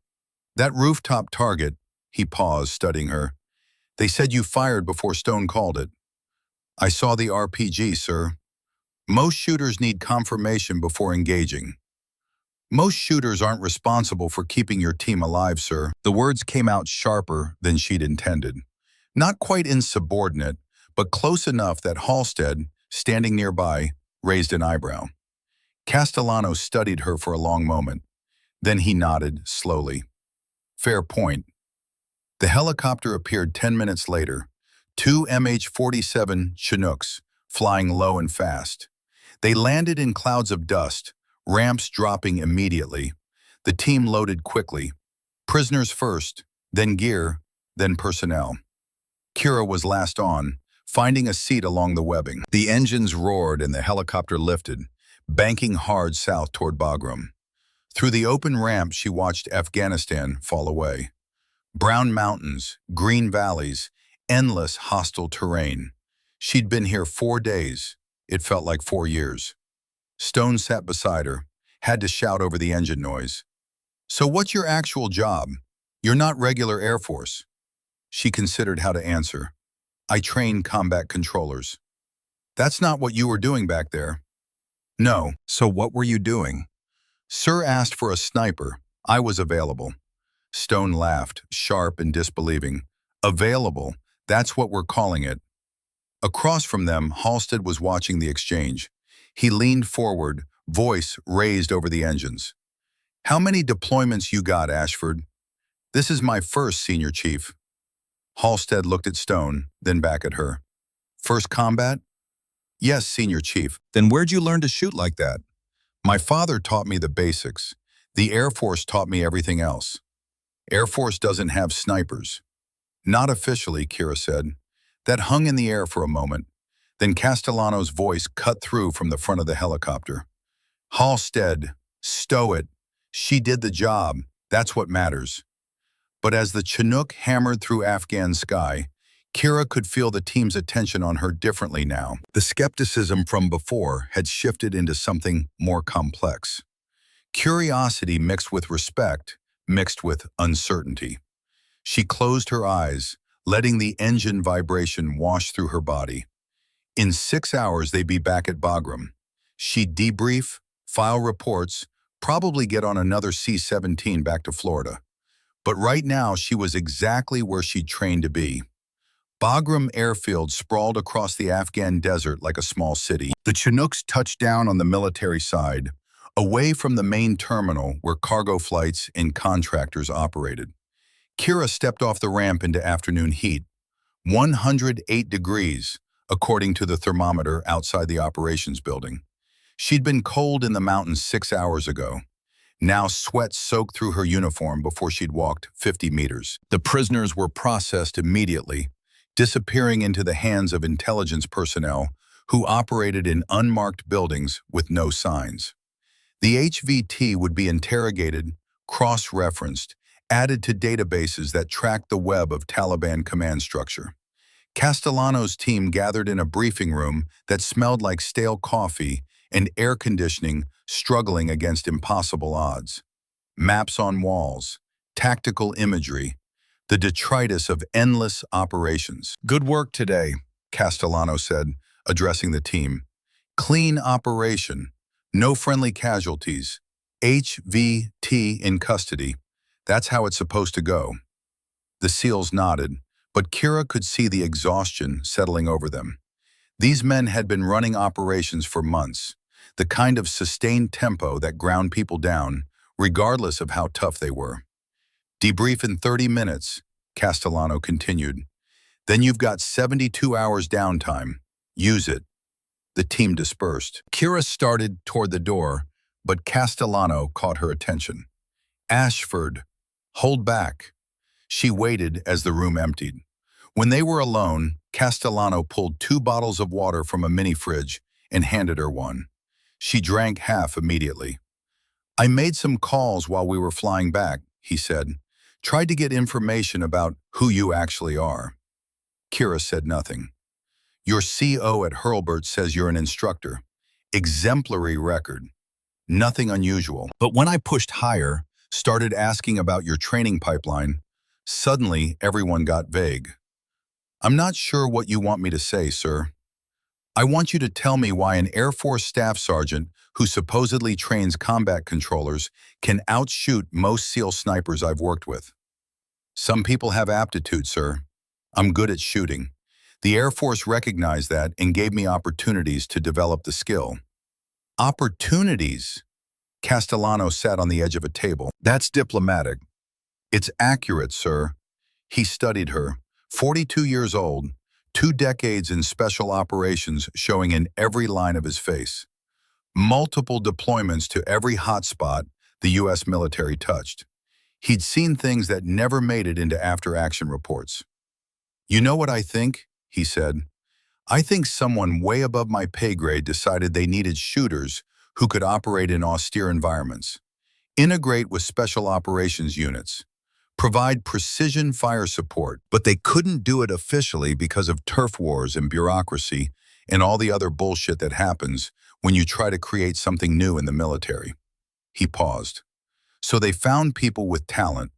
That rooftop target," he paused, studying her. "They said you fired before Stone called it." "I saw the RPG, sir. Most shooters need confirmation before engaging." "Most shooters aren't responsible for keeping your team alive, sir." The words came out sharper than she'd intended. Not quite insubordinate, but close enough that Halstead, standing nearby, raised an eyebrow. Castellano studied her for a long moment. Then he nodded, slowly. "Fair point." The helicopter appeared 10 minutes later, 2 MH-47 Chinooks, flying low and fast. They landed in clouds of dust, ramps dropping immediately. The team loaded quickly. Prisoners first, then gear, then personnel. Kira was last on, finding a seat along the webbing. The engines roared and the helicopter lifted, banking hard south toward Bagram. Through the open ramp, she watched Afghanistan fall away. Brown mountains, green valleys, endless hostile terrain. She'd been here 4 days. It felt like 4 years. Stone sat beside her, had to shout over the engine noise. "So what's your actual job? You're not regular Air Force." She considered how to answer. "I train combat controllers." "That's not what you were doing back there." "No." "So what were you doing?" "Sir asked for a sniper. I was available." Stone laughed, sharp and disbelieving. Available, that's what we're calling it. Across from them, Halstead was watching the exchange. He leaned forward, voice raised over the engines. How many deployments you got, Ashford? This is my first, Senior Chief. Halstead looked at Stone, then back at her. First combat? Yes, Senior Chief. Then where'd you learn to shoot like that? My father taught me the basics. The Air Force taught me everything else. Air Force doesn't have snipers. Not officially, Kira said. That hung in the air for a moment. Then Castellano's voice cut through from the front of the helicopter. Halstead, stow it. She did the job. That's what matters. But as the Chinook hammered through Afghan sky, Kira could feel the team's attention on her differently now. The skepticism from before had shifted into something more complex. Curiosity mixed with respect, mixed with uncertainty. She closed her eyes, letting the engine vibration wash through her body. In 6 hours, they'd be back at Bagram. She'd debrief, file reports, probably get on another C-17 back to Florida. But right now, she was exactly where she'd trained to be. Bagram Airfield sprawled across the Afghan desert like a small city. The Chinooks touched down on the military side, away from the main terminal where cargo flights and contractors operated. Kira stepped off the ramp into afternoon heat. 108 degrees, according to the thermometer outside the operations building. She'd been cold in the mountains 6 hours ago. Now sweat soaked through her uniform before she'd walked 50 meters. The prisoners were processed immediately, disappearing into the hands of intelligence personnel who operated in unmarked buildings with no signs. The HVT would be interrogated, cross-referenced, added to databases that tracked the web of Taliban command structure. Castellano's team gathered in a briefing room that smelled like stale coffee and air conditioning struggling against impossible odds. Maps on walls, tactical imagery, the detritus of endless operations. Good work today, Castellano said, addressing the team. Clean operation, no friendly casualties, HVT in custody. That's how it's supposed to go. The SEALs nodded, but Kira could see the exhaustion settling over them. These men had been running operations for months, the kind of sustained tempo that ground people down, regardless of how tough they were. Debrief in 30 minutes, Castellano continued. Then you've got 72 hours downtime. Use it. The team dispersed. Kira started toward the door, but Castellano caught her attention. Ashford, hold back. She waited as the room emptied. When they were alone, Castellano pulled 2 bottles of water from a mini fridge and handed her one. She drank half immediately. I made some calls while we were flying back, he said. Tried to get information about who you actually are. Kira said nothing. Your CO at Hurlburt says you're an instructor. Exemplary record. Nothing unusual. But when I pushed higher, started asking about your training pipeline, suddenly everyone got vague. I'm not sure what you want me to say, sir. I want you to tell me why an Air Force staff sergeant who supposedly trains combat controllers can outshoot most SEAL snipers I've worked with. Some people have aptitude, sir. I'm good at shooting. The Air Force recognized that and gave me opportunities to develop the skill. Opportunities? Castellano sat on the edge of a table. That's diplomatic. It's accurate, sir. He studied her. 42 years old, 2 decades in special operations showing in every line of his face. Multiple deployments to every hotspot the U.S. military touched. He'd seen things that never made it into after-action reports. You know what I think? He said. I think someone way above my pay grade decided they needed shooters who could operate in austere environments, integrate with special operations units, provide precision fire support, but they couldn't do it officially because of turf wars and bureaucracy and all the other bullshit that happens when you try to create something new in the military. He paused. So they found people with talent,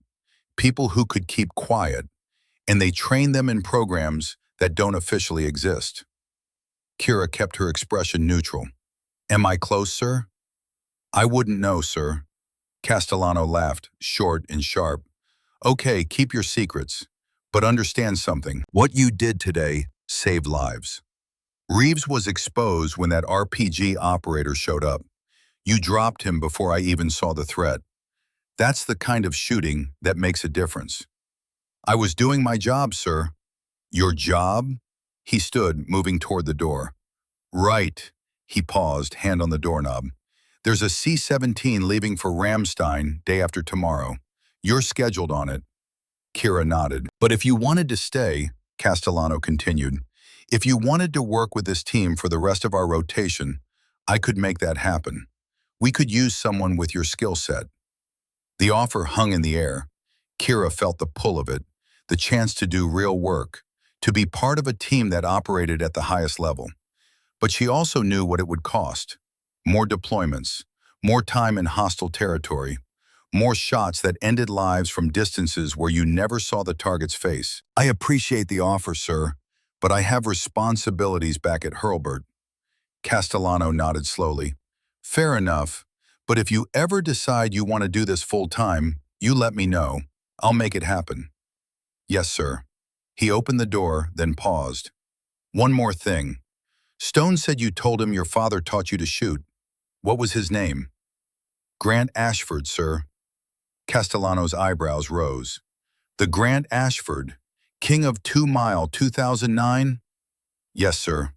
people who could keep quiet, and they trained them in programs that don't officially exist. Kira kept her expression neutral. Am I close, sir? I wouldn't know, sir. Castellano laughed, short and sharp. Okay, keep your secrets, but understand something. What you did today saved lives. Reeves was exposed when that RPG operator showed up. You dropped him before I even saw the threat. That's the kind of shooting that makes a difference. I was doing my job, sir. Your job? He stood, moving toward the door. Right. He paused, hand on the doorknob. There's a C-17 leaving for Ramstein day after tomorrow. You're scheduled on it. Kira nodded. But if you wanted to stay, Castellano continued, if you wanted to work with this team for the rest of our rotation, I could make that happen. We could use someone with your skill set. The offer hung in the air. Kira felt the pull of it, the chance to do real work, to be part of a team that operated at the highest level. But she also knew what it would cost. More deployments, more time in hostile territory, more shots that ended lives from distances where you never saw the target's face. I appreciate the offer, sir, but I have responsibilities back at Hurlburt. Castellano nodded slowly. Fair enough, but if you ever decide you want to do this full-time, you let me know. I'll make it happen. Yes, sir. He opened the door, then paused. One more thing. Stone said you told him your father taught you to shoot. What was his name? Grant Ashford, sir. Castellano's eyebrows rose. The Grant Ashford, King of 2 Mile 2009? Yes, sir.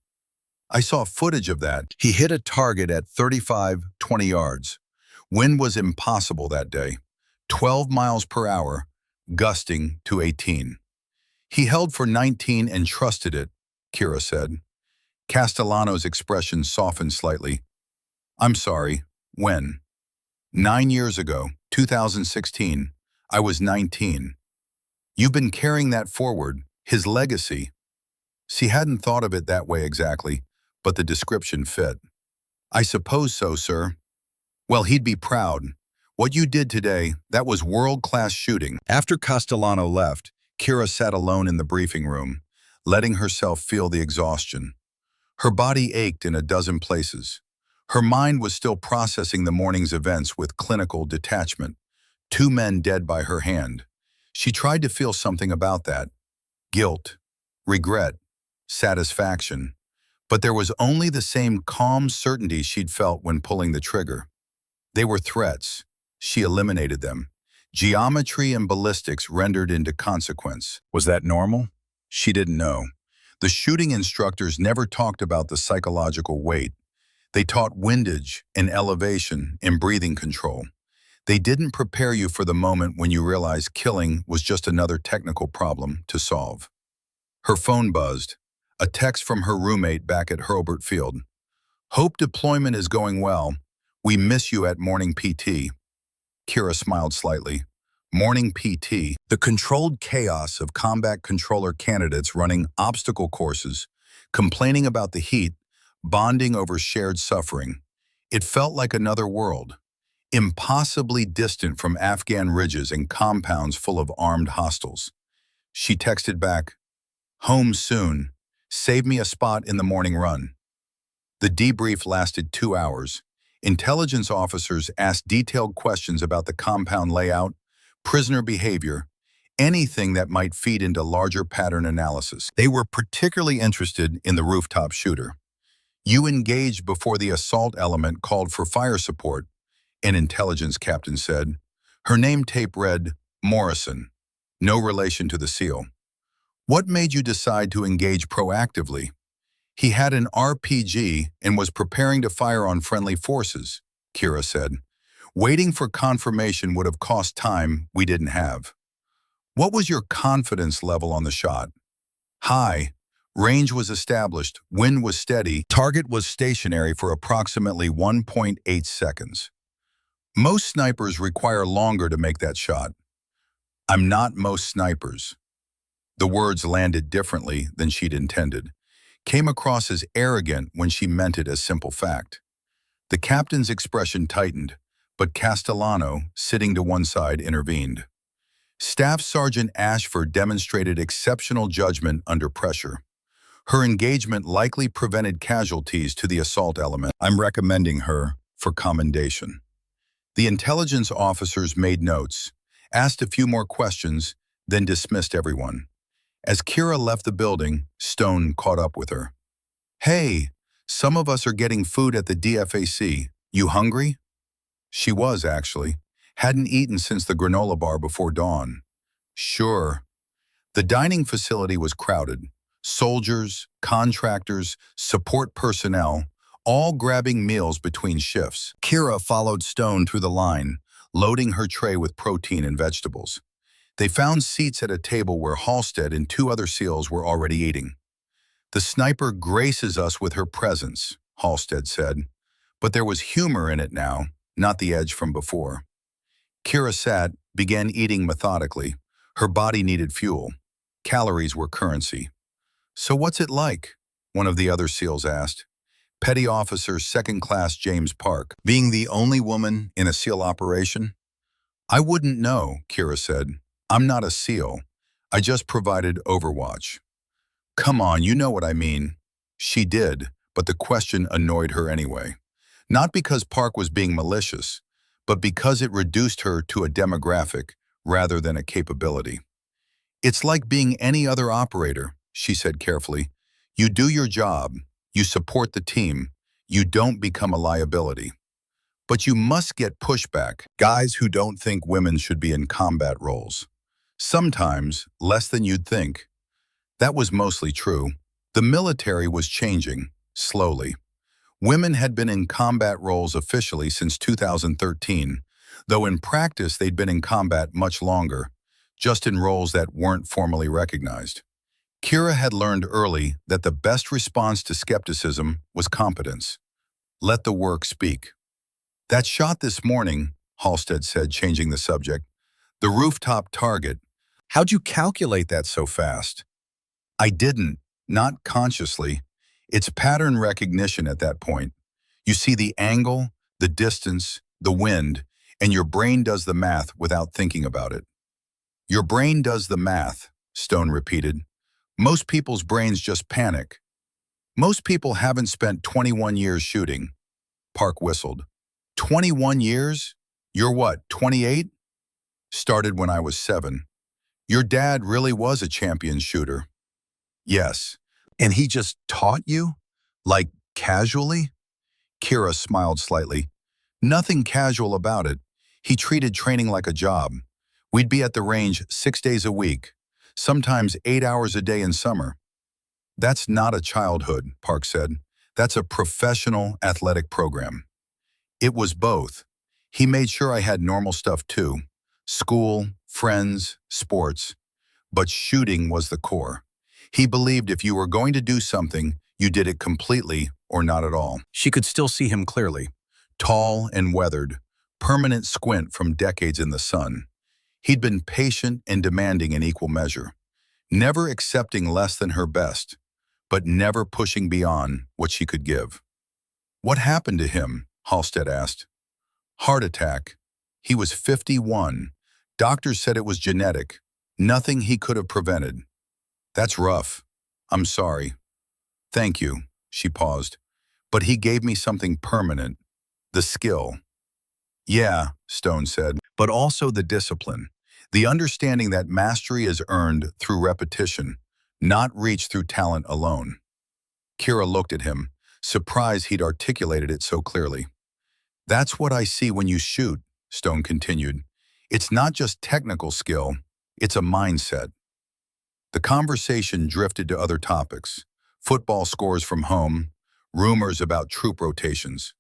I saw footage of that. He hit a target at 20 yards. Wind was impossible that day. 12 miles per hour, gusting to 18. He held for 19 and trusted it, Kira said. Castellano's expression softened slightly. I'm sorry, when? 9 years ago, 2016, I was 19. You've been carrying that forward, his legacy. She hadn't thought of it that way exactly, but the description fit. I suppose so, sir. Well, he'd be proud. What you did today, that was world-class shooting. After Castellano left, Kira sat alone in the briefing room, letting herself feel the exhaustion. Her body ached in a dozen places. Her mind was still processing the morning's events with clinical detachment. 2 men dead by her hand. She tried to feel something about that. Guilt, regret, satisfaction. But there was only the same calm certainty she'd felt when pulling the trigger. They were threats. She eliminated them. Geometry and ballistics rendered into consequence. Was that normal? She didn't know. The shooting instructors never talked about the psychological weight. They taught windage and elevation and breathing control. They didn't prepare you for the moment when you realized killing was just another technical problem to solve. Her phone buzzed. A text from her roommate back at Hurlburt Field. Hope deployment is going well. We miss you at morning PT. Kira smiled slightly. Morning PT, the controlled chaos of combat controller candidates running obstacle courses, complaining about the heat, bonding over shared suffering. It felt like another world, impossibly distant from Afghan ridges and compounds full of armed hostiles. She texted back, home soon. Save me a spot in the morning run. The debrief lasted 2 hours. Intelligence officers asked detailed questions about the compound layout, prisoner behavior, anything that might feed into larger pattern analysis. They were particularly interested in the rooftop shooter. You engaged before the assault element called for fire support, an intelligence captain said. Her name tape read, Morrison, no relation to the SEAL. What made you decide to engage proactively? He had an RPG and was preparing to fire on friendly forces, Kira said. Waiting for confirmation would have cost time we didn't have. What was your confidence level on the shot? High. Range was established, wind was steady, target was stationary for approximately 1.8 seconds. Most snipers require longer to make that shot. I'm not most snipers. The words landed differently than she'd intended, came across as arrogant when she meant it as simple fact. The captain's expression tightened, but Castellano, sitting to one side, intervened. Staff Sergeant Ashford demonstrated exceptional judgment under pressure. Her engagement likely prevented casualties to the assault element. I'm recommending her for commendation. The intelligence officers made notes, asked a few more questions, then dismissed everyone. As Kira left the building, Stone caught up with her. "Hey, some of us are getting food at the DFAC. You hungry?" She was, actually. Hadn't eaten since the granola bar before dawn. "Sure." The dining facility was crowded. Soldiers, contractors, support personnel, all grabbing meals between shifts. Kira followed Stone through the line, loading her tray with protein and vegetables. They found seats at a table where Halstead and two other SEALs were already eating. "The sniper graces us with her presence," Halstead said, but there was humor in it now, not the edge from before. Kira sat, began eating methodically. Her body needed fuel. Calories were currency. "So what's it like?" one of the other SEALs asked. Petty Officer Second Class James Park, being the only woman in a SEAL operation. "I wouldn't know," Kira said. "I'm not a SEAL. I just provided overwatch." "Come on, you know what I mean." She did, but the question annoyed her anyway. Not because Park was being malicious, but because it reduced her to a demographic rather than a capability. "It's like being any other operator," she said carefully. "You do your job, you support the team, you don't become a liability. But you must get pushback, guys who don't think women should be in combat roles. Sometimes less than you'd think." That was mostly true. The military was changing, slowly. Women had been in combat roles officially since 2013, though in practice they'd been in combat much longer, just in roles that weren't formally recognized. Kira had learned early that the best response to skepticism was competence. Let the work speak. "That shot this morning," Halstead said, changing the subject, "the rooftop target. How'd you calculate that so fast?" "I didn't, not consciously. It's pattern recognition at that point. You see the angle, the distance, the wind, and your brain does the math without thinking about it." "Your brain does the math," Stone repeated. "Most people's brains just panic." "Most people haven't spent 21 years shooting." Park whistled. 21 years? You're what, 28? "Started when I was 7. Your dad really was a champion shooter." "Yes. And he just taught you? Like, casually?" Kira smiled slightly. "Nothing casual about it. He treated training like a job. We'd be at the range 6 days a week, sometimes 8 hours a day in summer." "That's not a childhood," Park said. "That's a professional athletic program." "It was both. He made sure I had normal stuff too. School, friends, sports. But shooting was the core. He believed if you were going to do something, you did it completely or not at all." She could still see him clearly. Tall and weathered, permanent squint from decades in the sun. He'd been patient and demanding in equal measure, never accepting less than her best, but never pushing beyond what she could give. "What happened to him?" Halstead asked. "Heart attack. He was 51. Doctors said it was genetic. Nothing he could have prevented." "That's rough. I'm sorry." "Thank you." She paused. "But he gave me something permanent. The skill." "Yeah," Stone said, "but also the discipline. The understanding that mastery is earned through repetition, not reached through talent alone." Kira looked at him, surprised he'd articulated it so clearly. "That's what I see when you shoot," Stone continued. "It's not just technical skill, it's a mindset." The conversation drifted to other topics: football scores from home, rumors about troop rotations,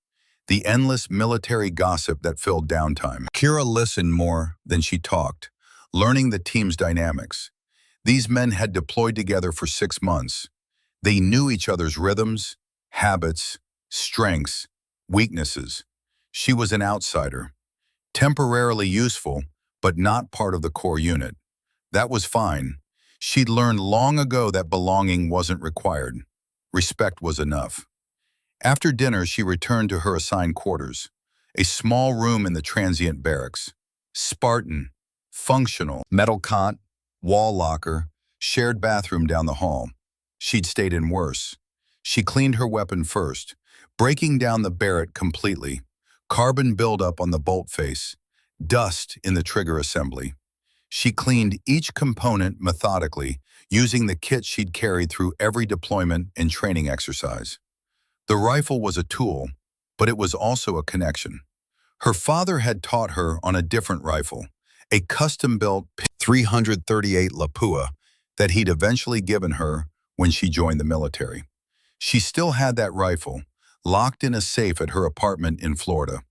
the endless military gossip that filled downtime. Kira listened more than she talked, learning the team's dynamics. These men had deployed together for 6 months. They knew each other's rhythms, habits, strengths, weaknesses. She was an outsider, temporarily useful, but not part of the core unit. That was fine. She'd learned long ago that belonging wasn't required. Respect was enough. After dinner, she returned to her assigned quarters, a small room in the transient barracks. Spartan, functional, metal cot, wall locker, shared bathroom down the hall. She'd stayed in worse. She cleaned her weapon first, breaking down the Barrett completely. Carbon buildup on the bolt face, dust in the trigger assembly. She cleaned each component methodically, using the kit she'd carried through every deployment and training exercise. The rifle was a tool, but it was also a connection. Her father had taught her on a different rifle, a custom-built 338 Lapua that he'd eventually given her when she joined the military. She still had that rifle, locked in a safe at her apartment in Florida,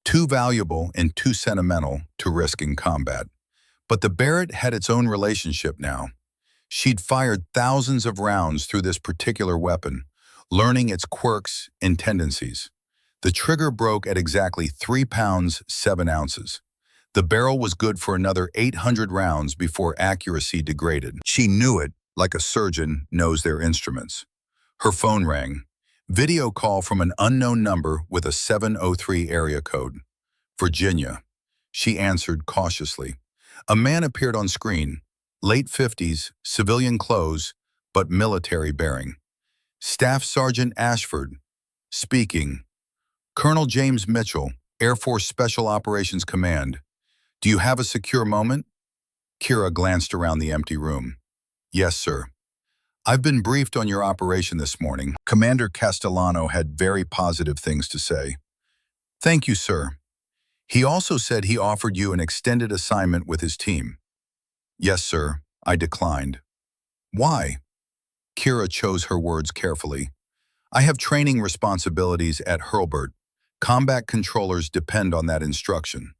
too valuable and too sentimental to risk in combat. But the Barrett had its own relationship now. She'd fired thousands of rounds through this particular weapon, learning its quirks and tendencies. The trigger broke at exactly 3 pounds, 7 ounces. The barrel was good for another 800 rounds before accuracy degraded. She knew it like a surgeon knows their instruments. Her phone rang. Video call from an unknown number with a 703 area code. Virginia. She answered cautiously. A man appeared on screen, late 50s, civilian clothes, but military bearing. Staff Sergeant Ashford, speaking. Colonel James Mitchell, Air Force Special Operations Command. Do you have a secure moment? Kira glanced around the empty room. Yes, sir. I've been briefed on your operation this morning. Commander Castellano had very positive things to say. Thank you, sir. He also said he offered you an extended assignment with his team. Yes, sir. I declined. Why? Kira chose her words carefully. I have training responsibilities at Hurlburt. Combat controllers depend on that instruction.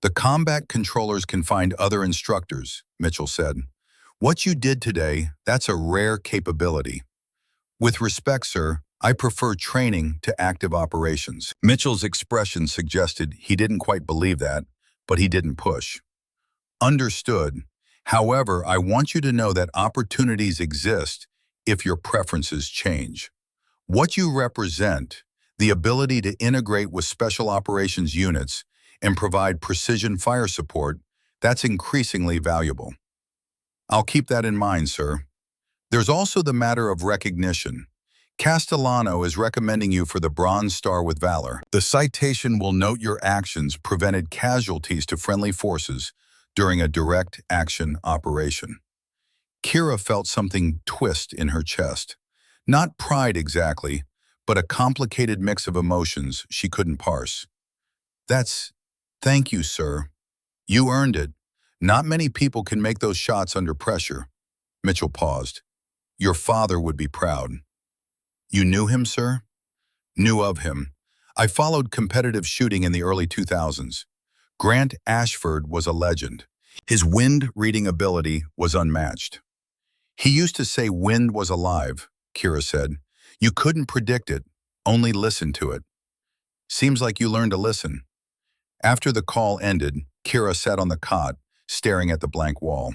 The combat controllers can find other instructors, Mitchell said. What you did today, that's a rare capability. With respect, sir, I prefer training to active operations. Mitchell's expression suggested he didn't quite believe that, but he didn't push. Understood. However, I want you to know that opportunities exist if your preferences change. What you represent, the ability to integrate with special operations units and provide precision fire support, that's increasingly valuable. I'll keep that in mind, sir. There's also the matter of recognition. Castellano is recommending you for the Bronze Star with Valor. The citation will note your actions prevented casualties to friendly forces during a direct action operation. Kira felt something twist in her chest. Not pride exactly, but a complicated mix of emotions she couldn't parse. Thank you, sir. You earned it. Not many people can make those shots under pressure. Mitchell paused. Your father would be proud. You knew him, sir? Knew of him. I followed competitive shooting in the early 2000s. Grant Ashford was a legend. His wind-reading ability was unmatched. He used to say wind was alive, Kira said. You couldn't predict it, only listen to it. Seems like you learned to listen. After the call ended, Kira sat on the cot, staring at the blank wall.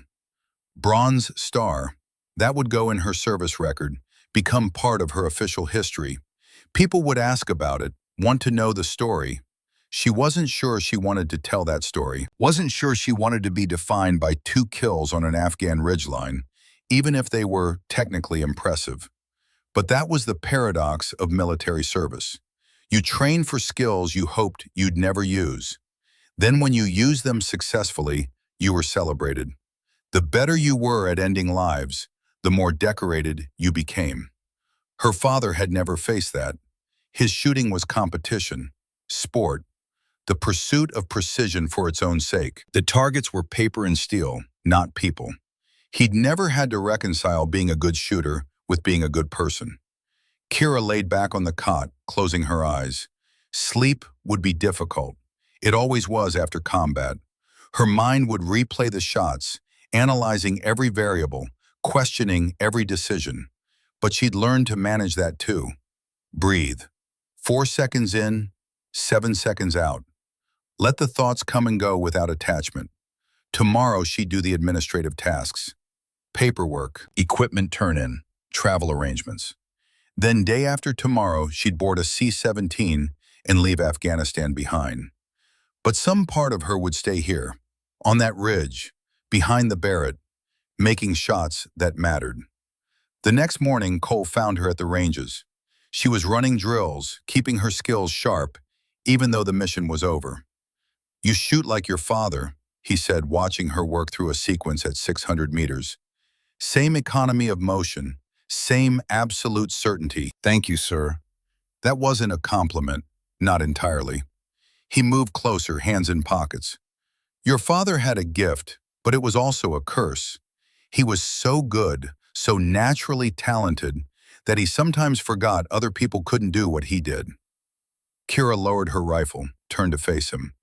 Bronze Star, that would go in her service record, become part of her official history. People would ask about it, want to know the story. She wasn't sure she wanted to tell that story, wasn't sure she wanted to be defined by 2 kills on an Afghan ridgeline, even if they were technically impressive. But that was the paradox of military service. You train for skills you hoped you'd never use. Then when you used them successfully, you were celebrated. The better you were at ending lives, the more decorated you became. Her father had never faced that. His shooting was competition, sport, the pursuit of precision for its own sake. The targets were paper and steel, not people. He'd never had to reconcile being a good shooter with being a good person. Kira laid back on the cot, closing her eyes. Sleep would be difficult. It always was after combat. Her mind would replay the shots, analyzing every variable, questioning every decision. But she'd learned to manage that too. Breathe. 4 seconds in, 7 seconds out. Let the thoughts come and go without attachment. Tomorrow she'd do the administrative tasks. Paperwork, equipment turn-in, travel arrangements. Then day after tomorrow, she'd board a C-17 and leave Afghanistan behind. But some part of her would stay here, on that ridge, behind the Barrett, making shots that mattered. The next morning, Cole found her at the ranges. She was running drills, keeping her skills sharp, even though the mission was over. You shoot like your father, he said, watching her work through a sequence at 600 meters. Same economy of motion, same absolute certainty. Thank you, sir. That wasn't a compliment, not entirely. He moved closer, hands in pockets. Your father had a gift, but it was also a curse. He was so good, so naturally talented, that he sometimes forgot other people couldn't do what he did. Kira lowered her rifle, turned to face him.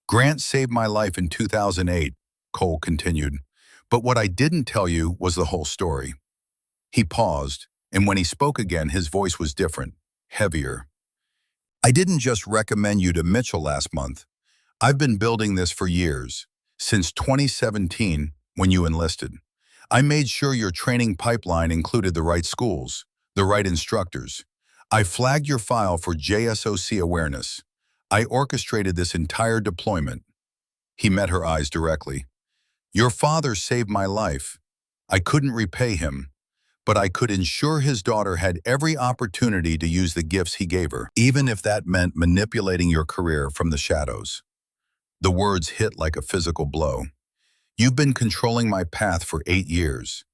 Grant saved my life in 2008, Cole continued, but what I didn't tell you was the whole story. He paused, and when he spoke again, his voice was different, heavier. I didn't just recommend you to Mitchell last month. I've been building this for years, since 2017, when you enlisted. I made sure your training pipeline included the right schools, the right instructors. I flagged your file for JSOC awareness. I orchestrated this entire deployment. He met her eyes directly. Your father saved my life. I couldn't repay him, but I could ensure his daughter had every opportunity to use the gifts he gave her, even if that meant manipulating your career from the shadows. The words hit like a physical blow. You've been controlling my path for 8 years.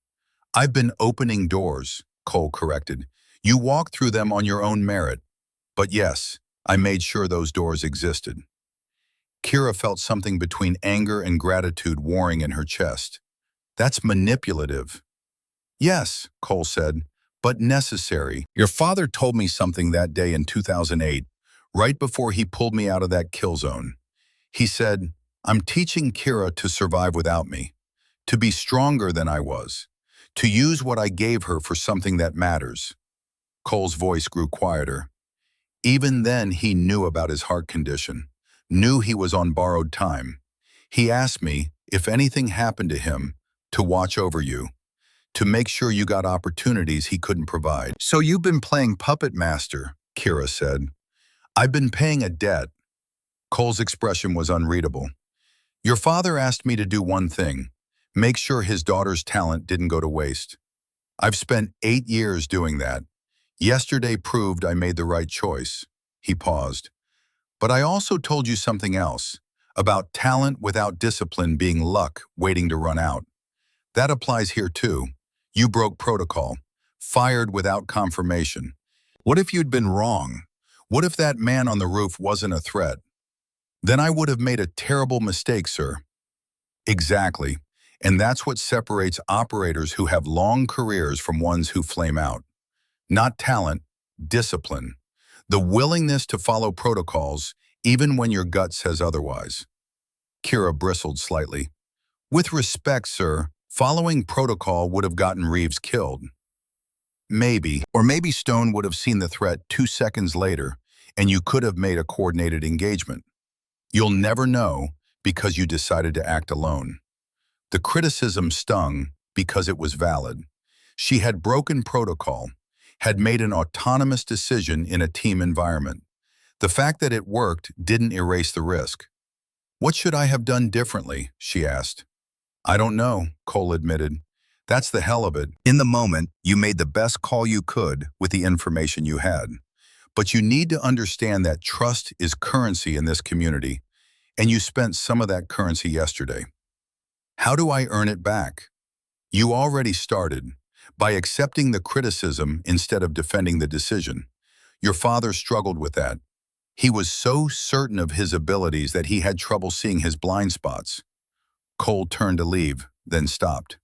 I've been opening doors, Cole corrected. You walked through them on your own merit. But yes, I made sure those doors existed. Kira felt something between anger and gratitude warring in her chest. That's manipulative. Yes, Cole said, but necessary. Your father told me something that day in 2008, right before he pulled me out of that kill zone. He said, I'm teaching Kira to survive without me, to be stronger than I was, to use what I gave her for something that matters. Cole's voice grew quieter. Even then, he knew about his heart condition, knew he was on borrowed time. He asked me, if anything happened to him, to watch over you, to make sure you got opportunities he couldn't provide. So you've been playing puppet master, Kira said. I've been paying a debt. Cole's expression was unreadable. Your father asked me to do one thing, make sure his daughter's talent didn't go to waste. I've spent 8 years doing that. Yesterday proved I made the right choice. He paused. But I also told you something else, about talent without discipline being luck waiting to run out. That applies here too. You broke protocol, fired without confirmation. What if you'd been wrong? What if that man on the roof wasn't a threat? Then I would have made a terrible mistake, sir. Exactly. And that's what separates operators who have long careers from ones who flame out. Not talent, discipline. The willingness to follow protocols, even when your gut says otherwise. Kira bristled slightly. With respect, sir, following protocol would have gotten Reeves killed. Maybe, or maybe Stone would have seen the threat 2 seconds later, and you could have made a coordinated engagement. You'll never know because you decided to act alone. The criticism stung because it was valid. She had broken protocol, had made an autonomous decision in a team environment. The fact that it worked didn't erase the risk. What should I have done differently? She asked. I don't know, Cole admitted. That's the hell of it. In the moment, you made the best call you could with the information you had. But you need to understand that trust is currency in this community, and you spent some of that currency yesterday. How do I earn it back? You already started, by accepting the criticism instead of defending the decision. Your father struggled with that. He was so certain of his abilities that he had trouble seeing his blind spots. Cole turned to leave, then stopped.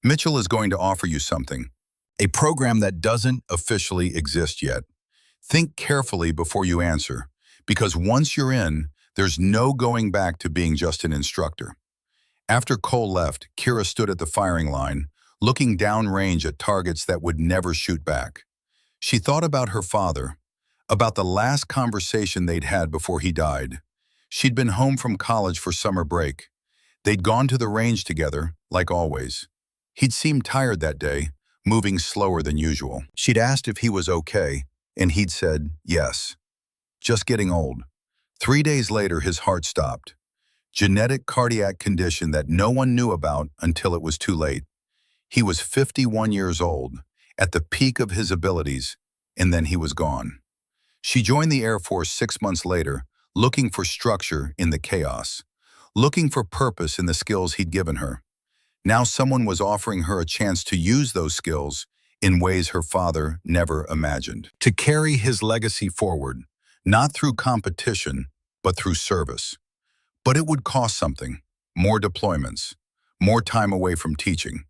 Mitchell is going to offer you something, a program that doesn't officially exist yet. Think carefully before you answer, because once you're in, there's no going back to being just an instructor. After Cole left, Kira stood at the firing line, looking downrange at targets that would never shoot back. She thought about her father, about the last conversation they'd had before he died. She'd been home from college for summer break. They'd gone to the range together, like always. He'd seemed tired that day, moving slower than usual. She'd asked if he was okay, and he'd said yes. Just getting old. 3 days later, his heart stopped. Genetic cardiac condition that no one knew about until it was too late. He was 51 years old, at the peak of his abilities, and then he was gone. She joined the Air Force 6 months later, looking for structure in the chaos, looking for purpose in the skills he'd given her. Now someone was offering her a chance to use those skills in ways her father never imagined. To carry his legacy forward, not through competition, but through service. But it would cost something. More deployments, more time away from teaching,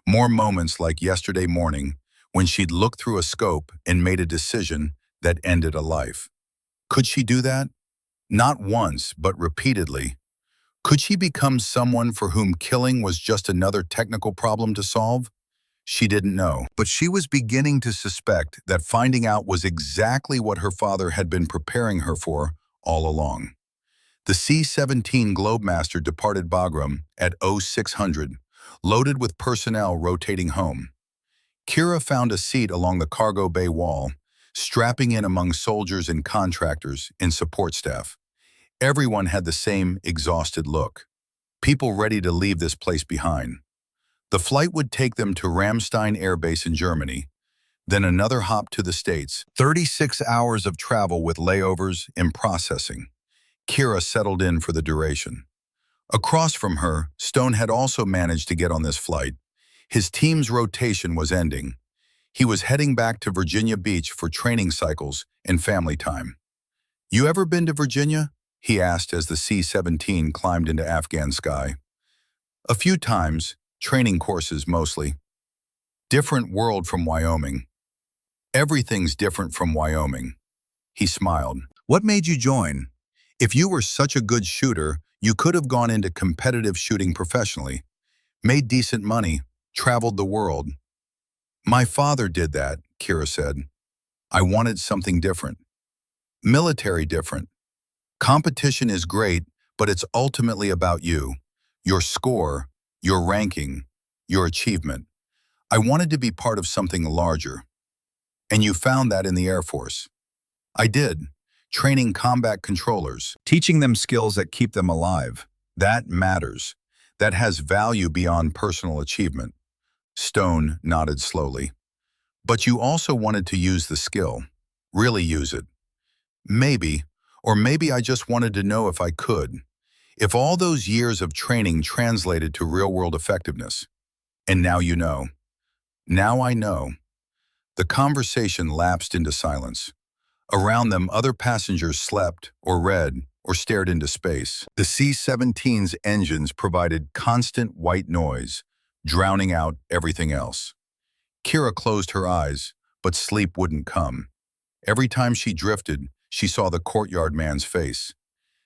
more moments like yesterday morning when she'd looked through a scope and made a decision that ended a life. Could she do that? Not once, but repeatedly. Could she become someone for whom killing was just another technical problem to solve? She didn't know, but she was beginning to suspect that finding out was exactly what her father had been preparing her for all along. The C-17 Globemaster departed Bagram at 0600, loaded with personnel rotating home. Kira found a seat along the cargo bay wall, strapping in among soldiers and contractors and support staff. Everyone had the same exhausted look. People ready to leave this place behind. The flight would take them to Ramstein Air Base in Germany, then another hop to the States. 36 hours of travel with layovers and processing. Kira settled in for the duration. Across from her, Stone had also managed to get on this flight. His team's rotation was ending. He was heading back to Virginia Beach for training cycles and family time. "You ever been to Virginia?" he asked as the C-17 climbed into Afghan sky. "A few times, training courses mostly. Different world from Wyoming." "Everything's different from Wyoming." He smiled. "What made you join? If you were such a good shooter, you could have gone into competitive shooting professionally, made decent money, traveled the world." "My father did that," Kira said. "I wanted something different. Military different. Competition is great, but it's ultimately about you, your score, your ranking, your achievement. I wanted to be part of something larger." "And you found that in the Air Force." "I did. Training combat controllers, teaching them skills that keep them alive. That matters. That has value beyond personal achievement." Stone nodded slowly. "But you also wanted to use the skill. Really use it." "Maybe. Or maybe I just wanted to know if I could. If all those years of training translated to real-world effectiveness. And now you know." "Now I know." The conversation lapsed into silence. Around them, other passengers slept, or read, or stared into space. The C-17's engines provided constant white noise, drowning out everything else. Kira closed her eyes, but sleep wouldn't come. Every time she drifted, she saw the courtyard man's face.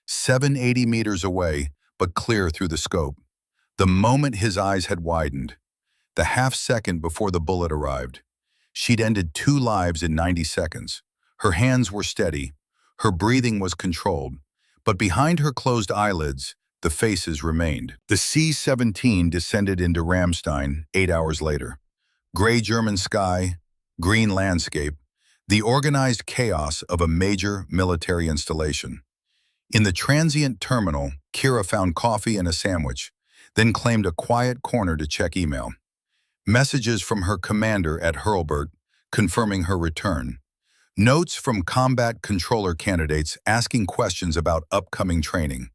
780 meters away, but clear through the scope. The moment his eyes had widened, the half-second before the bullet arrived. She'd ended 2 lives in 90 seconds. Her hands were steady, her breathing was controlled, but behind her closed eyelids, the faces remained. The C-17 descended into Ramstein 8 hours later. Gray German sky, green landscape, the organized chaos of a major military installation. In the transient terminal, Kira found coffee and a sandwich, then claimed a quiet corner to check email. Messages from her commander at Hurlburt confirming her return. Notes from combat controller candidates asking questions about upcoming training.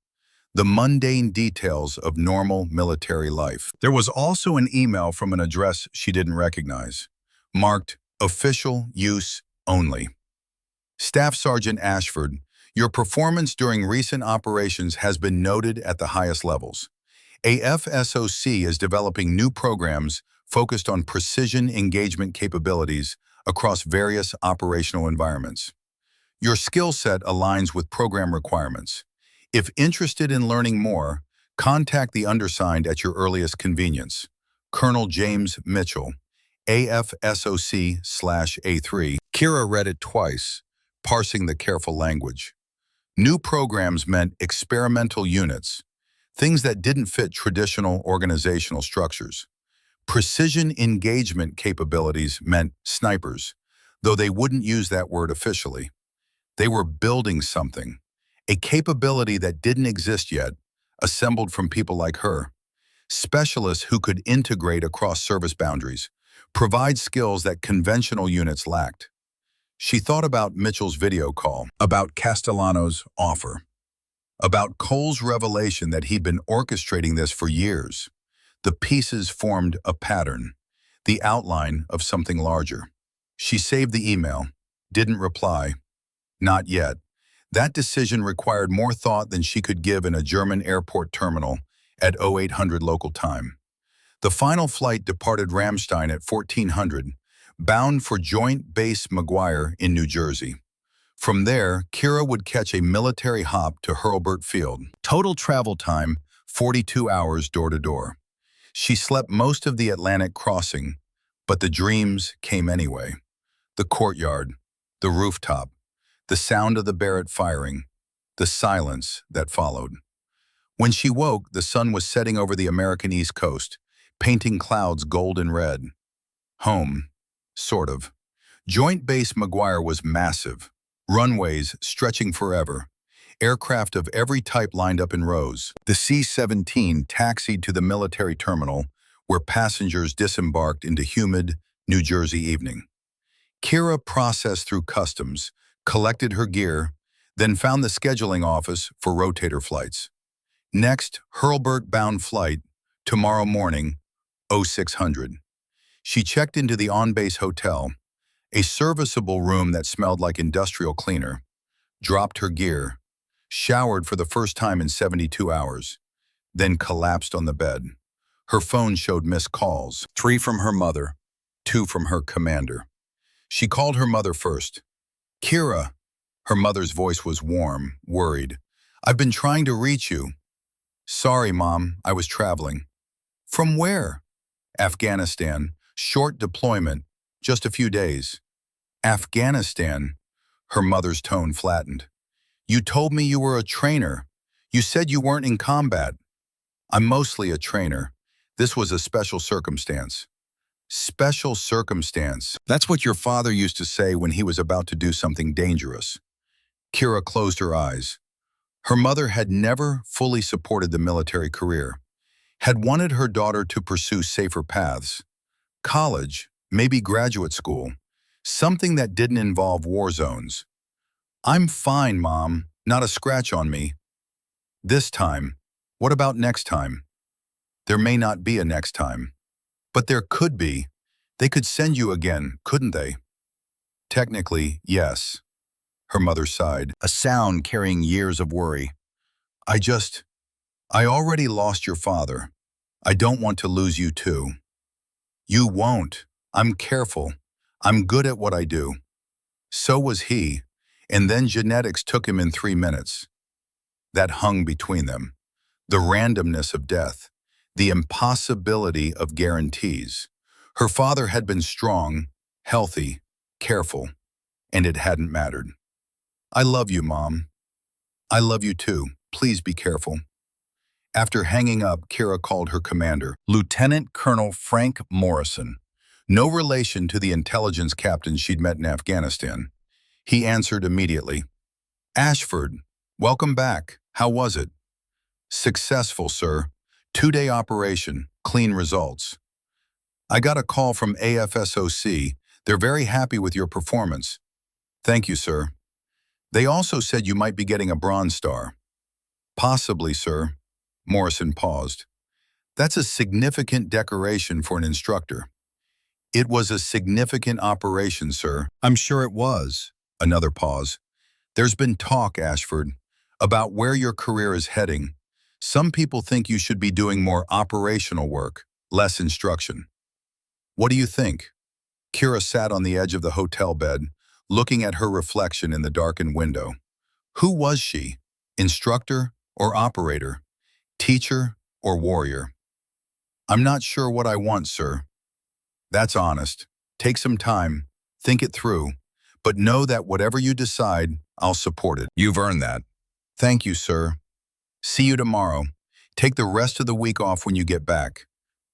The mundane details of normal military life. There was also an email from an address she didn't recognize, marked "Official Use Only." "Staff Sergeant Ashford, your performance during recent operations has been noted at the highest levels. AFSOC is developing new programs focused on precision engagement capabilities across various operational environments. Your skill set aligns with program requirements. If interested in learning more, contact the undersigned at your earliest convenience. Colonel James Mitchell, AFSOC/A3. Kira read it twice, parsing the careful language. New programs meant experimental units, things that didn't fit traditional organizational structures. Precision engagement capabilities meant snipers, though they wouldn't use that word officially. They were building something, a capability that didn't exist yet, assembled from people like her. Specialists who could integrate across service boundaries, provide skills that conventional units lacked. She thought about Mitchell's video call, about Castellano's offer. about Cole's revelation that he'd been orchestrating this for years. The pieces formed a pattern, the outline of something larger. She saved the email, didn't reply. Not yet. That decision required more thought than she could give in a German airport terminal at 0800 local time. The final flight departed Ramstein at 1400, bound for Joint Base McGuire in New Jersey. From there, Kira would catch a military hop to Hurlburt Field. Total travel time, 42 hours door to door. She slept most of the Atlantic crossing, but the dreams came anyway. The courtyard, the rooftop, the sound of the Barrett firing, the silence that followed. When she woke, the sun was setting over the American East Coast, painting clouds gold and red. Home, sort of. Joint Base McGuire was massive, runways stretching forever, aircraft of every type lined up in rows. The C-17 taxied to the military terminal, where passengers disembarked into humid New Jersey evening. Kira processed through customs, collected her gear, then found the scheduling office for rotator flights. Next, Hurlburt-bound flight, tomorrow morning, 0600. She checked into the on-base hotel, a serviceable room that smelled like industrial cleaner, dropped her gear, showered for the first time in 72 hours, then collapsed on the bed. Her phone showed missed calls, 3 from her mother, 2 from her commander. She called her mother first. "Kira." Her mother's voice was warm, worried. "I've been trying to reach you." "Sorry, Mom, I was traveling." "From where?" "Afghanistan. Short deployment, just a few days." "Afghanistan?" Her mother's tone flattened. "You told me you were a trainer. You said you weren't in combat." "I'm mostly a trainer. This was a special circumstance." "Special circumstance." That's what your father used to say when he was about to do something dangerous. Kira closed her eyes. Her mother had never fully supported the military career, had wanted her daughter to pursue safer paths. College, maybe graduate school, something that didn't involve war zones. "I'm fine, Mom, not a scratch on me." "This time. What about next time?" "There may not be a next time. But there could be. They could send you again, couldn't they?" "Technically, yes." Her mother sighed, a sound carrying years of worry. I already lost your father. I don't want to lose you too." "You won't. I'm careful. I'm good at what I do." "So was he. And then genetics took him in 3 minutes." That hung between them. The randomness of death. The impossibility of guarantees. Her father had been strong, healthy, careful, and it hadn't mattered. "I love you, Mom." "I love you too. Please be careful." After hanging up, Kira called her commander, Lieutenant Colonel Frank Morrison, no relation to the intelligence captain she'd met in Afghanistan. He answered immediately. "Ashford, welcome back. How was it?" "Successful, sir. 2-day operation, clean results." "I got a call from AFSOC. They're very happy with your performance." "Thank you, sir." "They also said you might be getting a Bronze Star." "Possibly, sir." Morrison paused. "That's a significant decoration for an instructor." "It was a significant operation, sir." "I'm sure it was." Another pause. "There's been talk, Ashford, about where your career is heading. Some people think you should be doing more operational work, less instruction. What do you think?" Kira sat on the edge of the hotel bed, looking at her reflection in the darkened window. Who was she? Instructor or operator? Teacher or warrior? "I'm not sure what I want, sir." "That's honest. Take some time, think it through, but know that whatever you decide, I'll support it." "You've earned that." "Thank you, sir. See you tomorrow. Take the rest of the week off when you get back.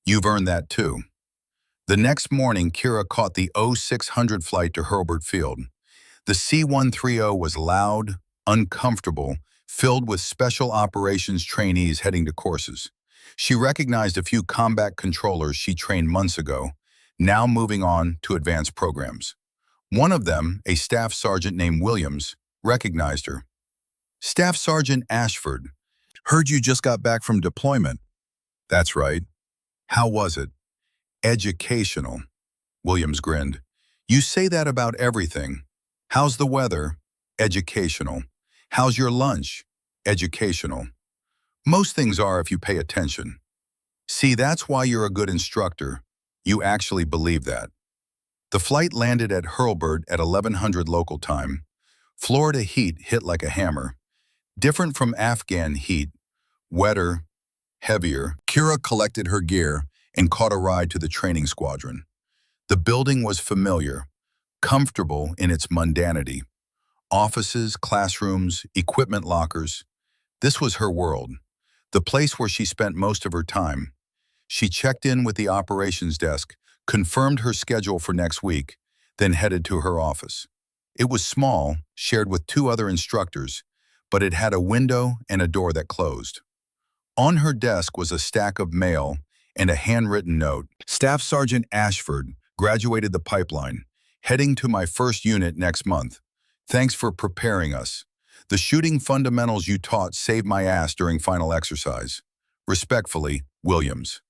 You've earned that too." The next morning, Kira caught the 0600 flight to Hurlburt Field. The C-130 was loud, uncomfortable, filled with special operations trainees heading to courses. She recognized a few combat controllers she trained months ago, now moving on to advanced programs. One of them, a staff sergeant named Williams, recognized her. Staff Sergeant Ashford, heard you just got back from deployment. That's right. How was it? Educational. Williams grinned. You say that about everything. How's the weather? Educational. How's your lunch? Educational. Most things are if you pay attention. See, that's why you're a good instructor. You actually believe that. The flight landed at Hurlburt at 1100 local time. Florida heat hit like a hammer. Different from Afghan heat. Wetter, heavier. Kira collected her gear and caught a ride to the training squadron. The building was familiar, comfortable in its mundanity. Offices, classrooms, equipment lockers. This was her world, the place where she spent most of her time. She checked in with the operations desk, confirmed her schedule for next week, then headed to her office. It was small, shared with 2 other instructors, but it had a window and a door that closed. On her desk was a stack of mail and a handwritten note. Staff Sergeant Ashford, graduated the pipeline, heading to my first unit next month. Thanks for preparing us. The shooting fundamentals you taught saved my ass during final exercise. Respectfully, Williams.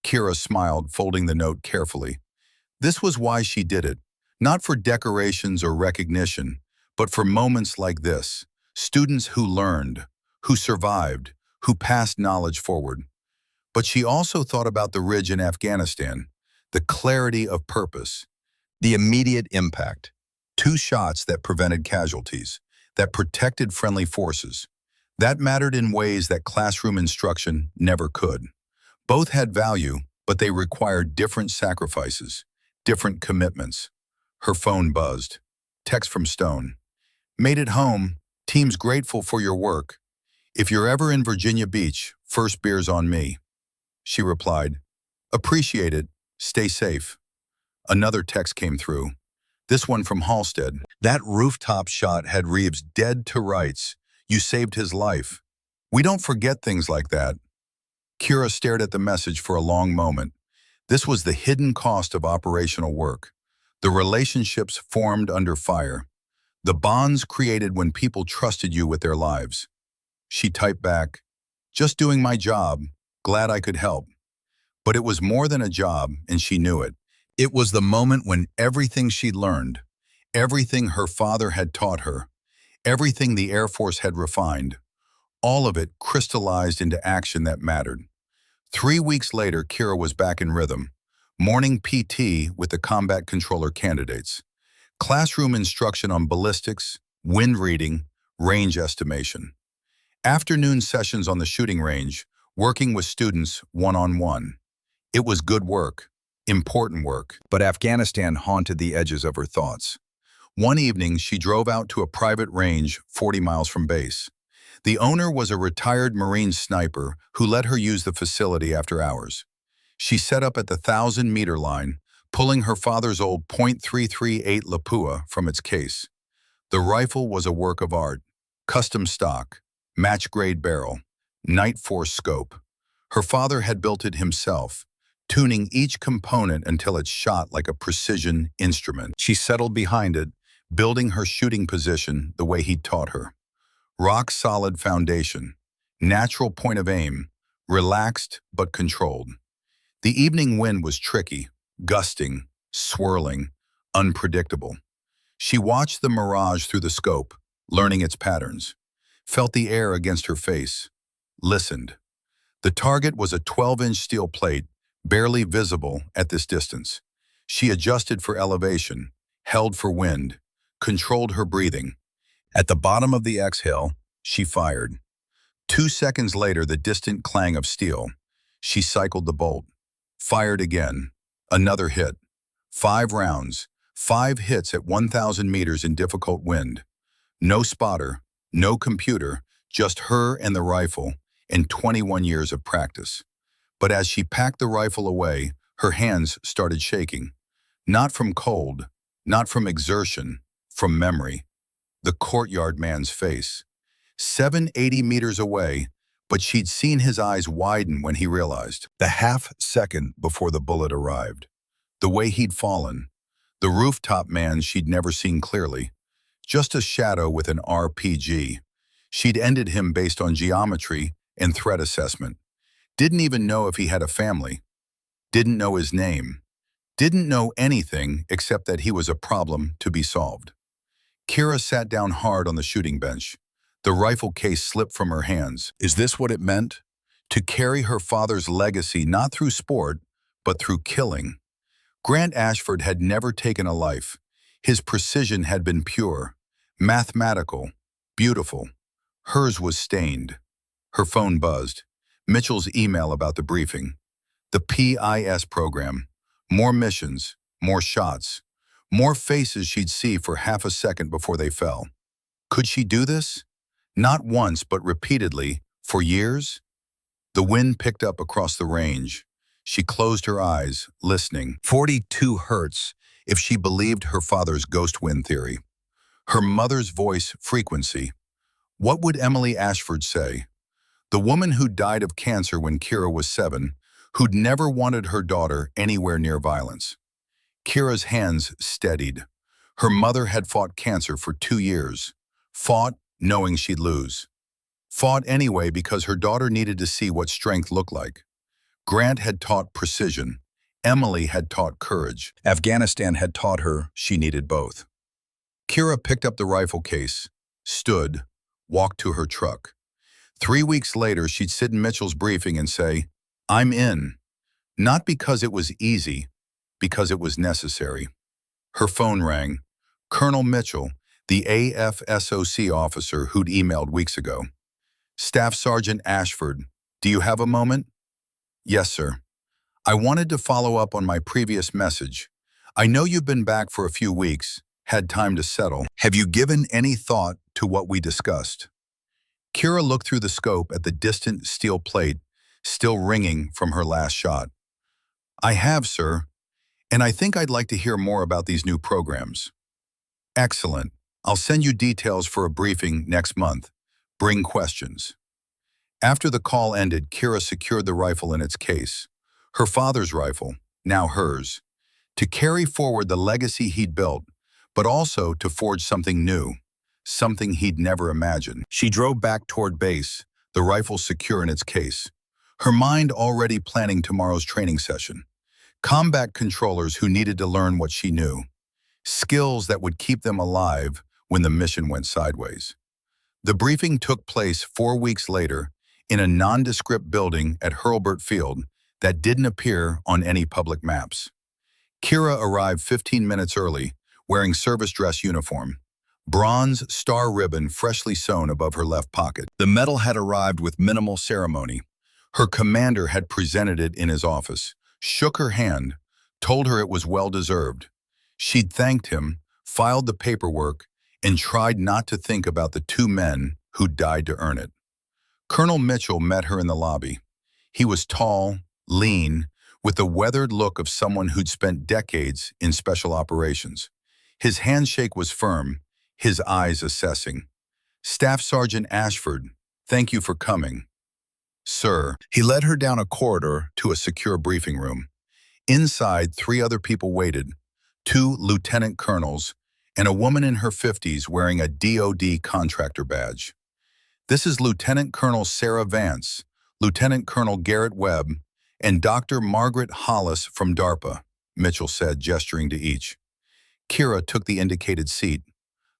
Kira smiled, folding the note carefully. This was why she did it, not for decorations or recognition, but for moments like this. Students who learned, who survived, who passed knowledge forward. But she also thought about the ridge in Afghanistan, the clarity of purpose, the immediate impact. 2 shots that prevented casualties, that protected friendly forces. That mattered in ways that classroom instruction never could. Both had value, but they required different sacrifices, different commitments. Her phone buzzed. Text from Stone. Made it home. Team's grateful for your work. If you're ever in Virginia Beach, first beer's on me. She replied, appreciate it. Stay safe. Another text came through. This one from Halstead. That rooftop shot had Reeves dead to rights. You saved his life. We don't forget things like that. Kira stared at the message for a long moment. This was the hidden cost of operational work. The relationships formed under fire. The bonds created when people trusted you with their lives. She typed back, just doing my job, glad I could help. But it was more than a job, and she knew it. It was the moment when everything she'd learned, everything her father had taught her, everything the Air Force had refined, all of it crystallized into action that mattered. 3 weeks later, Kira was back in rhythm. Morning PT with the combat controller candidates. Classroom instruction on ballistics, wind reading, range estimation. Afternoon sessions on the shooting range, working with students one-on-one. It was good work, important work, but Afghanistan haunted the edges of her thoughts. One evening, she drove out to a private range 40 miles from base. The owner was a retired Marine sniper who let her use the facility after hours. She set up at the 1,000-meter line, pulling her father's old .338 Lapua from its case. The rifle was a work of art, custom stock, match-grade barrel, Night Force scope. Her father had built it himself, tuning each component until it shot like a precision instrument. She settled behind it, building her shooting position the way he'd taught her. Rock-solid foundation, natural point of aim, relaxed but controlled. The evening wind was tricky, gusting, swirling, unpredictable. She watched the mirage through the scope, learning its patterns, felt the air against her face, listened. The target was a 12-inch steel plate, barely visible at this distance. She adjusted for elevation, held for wind, controlled her breathing. At the bottom of the exhale, she fired. 2 seconds later, the distant clang of steel. She cycled the bolt. Fired again. Another hit. 5 rounds. 5 hits at 1,000 meters in difficult wind. No spotter, no computer, just her and the rifle, and 21 years of practice. But as she packed the rifle away, her hands started shaking. Not from cold, not from exertion, from memory. The courtyard man's face. 780 meters away, but she'd seen his eyes widen when he realized. The half-second before the bullet arrived. The way he'd fallen. The rooftop man she'd never seen clearly. Just a shadow with an RPG. She'd ended him based on geometry and threat assessment. Didn't even know if he had a family. Didn't know his name. Didn't know anything except that he was a problem to be solved. Kira sat down hard on the shooting bench. The rifle case slipped from her hands. Is this what it meant? To carry her father's legacy not through sport, but through killing. Grant Ashford had never taken a life. His precision had been pure, mathematical, beautiful. Hers was stained. Her phone buzzed. Mitchell's email about the briefing. The PIS program. More missions, more shots, more faces she'd see for half a second before they fell. Could she do this? Not once, but repeatedly, for years? The wind picked up across the range. She closed her eyes, listening. 42 hertz, if she believed her father's ghost wind theory. Her mother's voice frequency. What would Emily Ashford say? The woman who died of cancer when Kira was 7, who'd never wanted her daughter anywhere near violence. Kira's hands steadied. Her mother had fought cancer for 2 years. Fought knowing she'd lose. Fought anyway because her daughter needed to see what strength looked like. Grant had taught precision. Emily had taught courage. Afghanistan had taught her she needed both. Kira picked up the rifle case, stood, walked to her truck. 3 weeks later, she'd sit in Mitchell's briefing and say, I'm in. Not because it was easy, because it was necessary. Her phone rang. Colonel Mitchell, the AFSOC officer who'd emailed weeks ago. Staff Sergeant Ashford, do you have a moment? Yes, sir. I wanted to follow up on my previous message. I know you've been back for a few weeks, had time to settle. Have you given any thought to what we discussed? Kira looked through the scope at the distant steel plate, still ringing from her last shot. I have, sir, and I think I'd like to hear more about these new programs. Excellent. I'll send you details for a briefing next month. Bring questions. After the call ended, Kira secured the rifle in its case. Her father's rifle, now hers, to carry forward the legacy he'd built, but also to forge something new, something he'd never imagined. She drove back toward base, the rifle secure in its case, her mind already planning tomorrow's training session. Combat controllers who needed to learn what she knew. Skills that would keep them alive when the mission went sideways. The briefing took place 4 weeks later in a nondescript building at Hurlburt Field that didn't appear on any public maps. Kira arrived 15 minutes early, wearing service dress uniform. Bronze star ribbon freshly sewn above her left pocket. The medal had arrived with minimal ceremony. Her commander had presented it in his office, shook her hand, told her it was well-deserved. She'd thanked him, filed the paperwork, and tried not to think about the 2 men who died to earn it. Colonel Mitchell met her in the lobby. He was tall, lean, with the weathered look of someone who'd spent decades in special operations. His handshake was firm, his eyes assessing. Staff Sergeant Ashford, thank you for coming. Sir. He led her down a corridor to a secure briefing room. Inside, 3 other people waited, 2 lieutenant colonels and a woman in her 50s wearing a DoD contractor badge. This is Lieutenant Colonel Sarah Vance, Lieutenant Colonel Garrett Webb, and Dr. Margaret Hollis from DARPA, Mitchell said, gesturing to each. Kira took the indicated seat.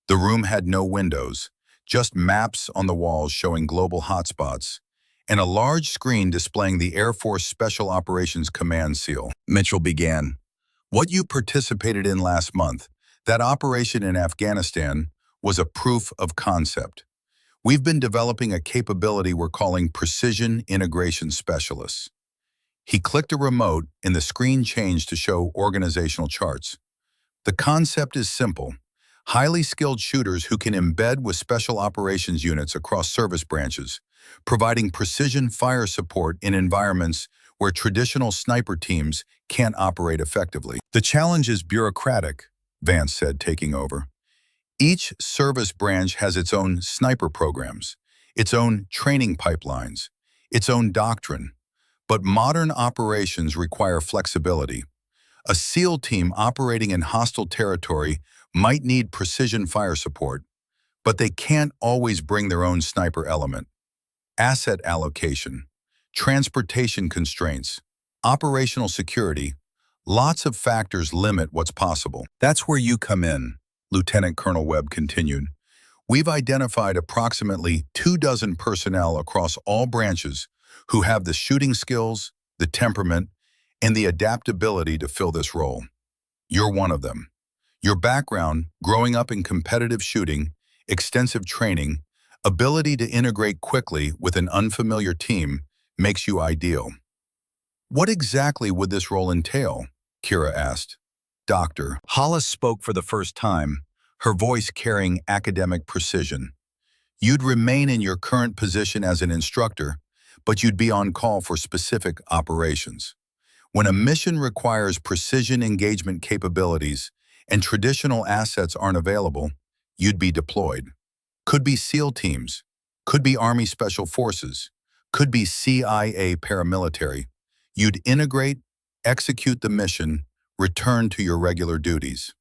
The room had no windows, just maps on the walls showing global hotspots, and a large screen displaying the Air Force Special Operations Command seal. Mitchell began. What you participated in last month, that operation in Afghanistan, was a proof of concept. We've been developing a capability we're calling Precision Integration Specialists. He clicked a remote and the screen changed to show organizational charts. The concept is simple. Highly skilled shooters who can embed with special operations units across service branches, providing precision fire support in environments where traditional sniper teams can't operate effectively. The challenge is bureaucratic, Vance said, taking over. Each service branch has its own sniper programs, its own training pipelines, its own doctrine. But modern operations require flexibility. A SEAL team operating in hostile territory might need precision fire support, But they can't always bring their own sniper element. Asset allocation, transportation constraints, operational security, lots of factors limit what's possible. That's where you come in, Lieutenant Colonel Webb continued. We've identified approximately 24 personnel across all branches who have the shooting skills, the temperament, and the adaptability to fill this role. You're one of them. Your background, growing up in competitive shooting, extensive training, ability to integrate quickly with an unfamiliar team makes you ideal. What exactly would this role entail? Kira asked. Dr. Hollis spoke for the first time, her voice carrying academic precision. You'd remain in your current position as an instructor, but you'd be on call for specific operations. When a mission requires precision engagement capabilities and traditional assets aren't available, you'd be deployed. Could be SEAL teams, could be Army Special Forces, could be CIA paramilitary. You'd integrate, execute the mission, return to your regular duties.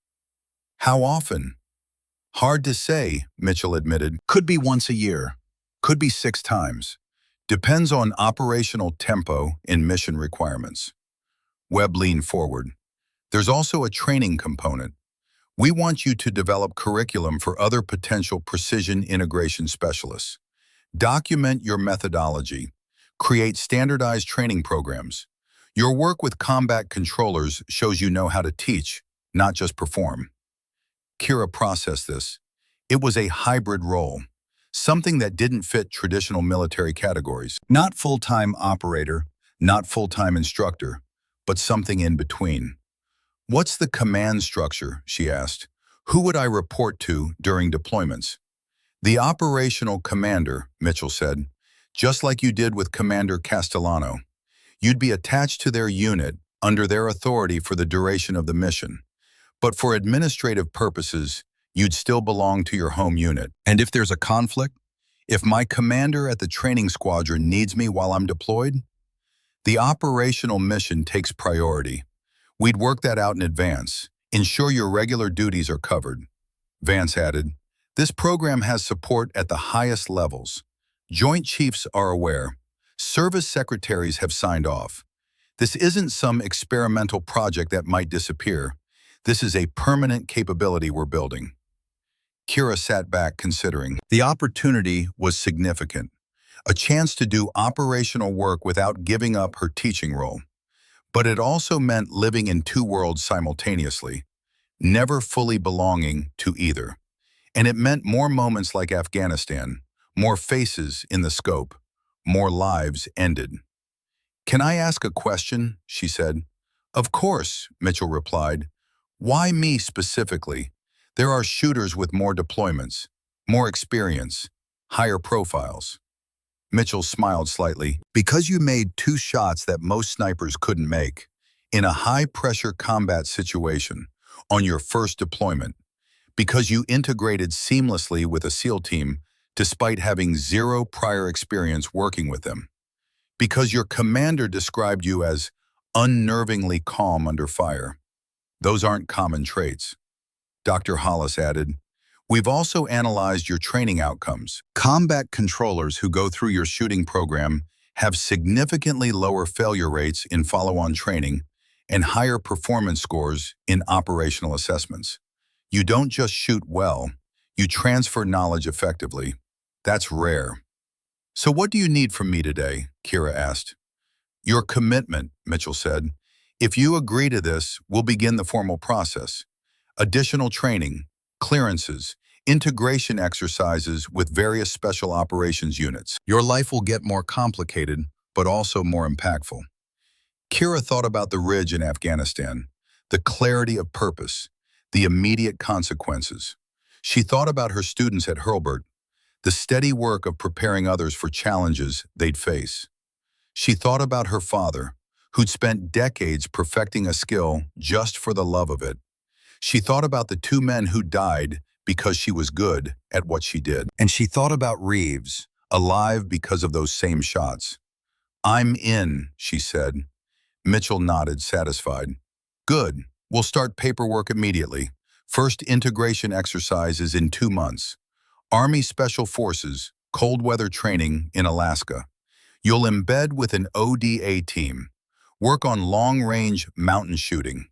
How often? Hard to say, Mitchell admitted. Could be once a year, could be 6 times. Depends on operational tempo and mission requirements. Webb leaned forward. There's also a training component. We want you to develop curriculum for other potential precision integration specialists. Document your methodology. Create standardized training programs. Your work with combat controllers shows you know how to teach, not just perform. Kira processed this. It was a hybrid role, something that didn't fit traditional military categories. Not full-time operator, not full-time instructor, but something in between. What's the command structure, she asked. Who would I report to during deployments? The operational commander, Mitchell said, just like you did with Commander Castellano. You'd be attached to their unit, under their authority for the duration of the mission. But for administrative purposes, you'd still belong to your home unit. And if there's a conflict? If my commander at the training squadron needs me while I'm deployed? The operational mission takes priority. We'd work that out in advance. Ensure your regular duties are covered. Vance added, this program has support at the highest levels. Joint Chiefs are aware. Service secretaries have signed off. This isn't some experimental project that might disappear. This is a permanent capability we're building. Kira sat back considering. The opportunity was significant. A chance to do operational work without giving up her teaching role. But it also meant living in 2 worlds simultaneously, never fully belonging to either. And it meant more moments like Afghanistan, more faces in the scope, more lives ended. Can I ask a question? She said. Of course, Mitchell replied. Why me specifically? There are shooters with more deployments, more experience, higher profiles. Mitchell smiled slightly. Because you made 2 shots that most snipers couldn't make, in a high-pressure combat situation, on your first deployment. Because you integrated seamlessly with a SEAL team despite having 0 prior experience working with them. Because your commander described you as unnervingly calm under fire. Those aren't common traits. Dr. Hollis added, we've also analyzed your training outcomes. Combat controllers who go through your shooting program have significantly lower failure rates in follow-on training and higher performance scores in operational assessments. You don't just shoot well, you transfer knowledge effectively. That's rare. So what do you need from me today? Kira asked. Your commitment, Mitchell said. If you agree to this, we'll begin the formal process. Additional training, clearances, integration exercises with various special operations units. Your life will get more complicated, but also more impactful. Kira thought about the Ridge in Afghanistan, the clarity of purpose, the immediate consequences. She thought about her students at Hurlburt, the steady work of preparing others for challenges they'd face. She thought about her father, who'd spent decades perfecting a skill just for the love of it. She thought about the 2 men who died because she was good at what she did. And she thought about Reeves, alive because of those same shots. I'm in, she said. Mitchell nodded, satisfied. Good. We'll start paperwork immediately. First integration exercise is in 2 months. Army Special Forces, cold weather training in Alaska. You'll embed with an ODA team. Work on long-range mountain shooting.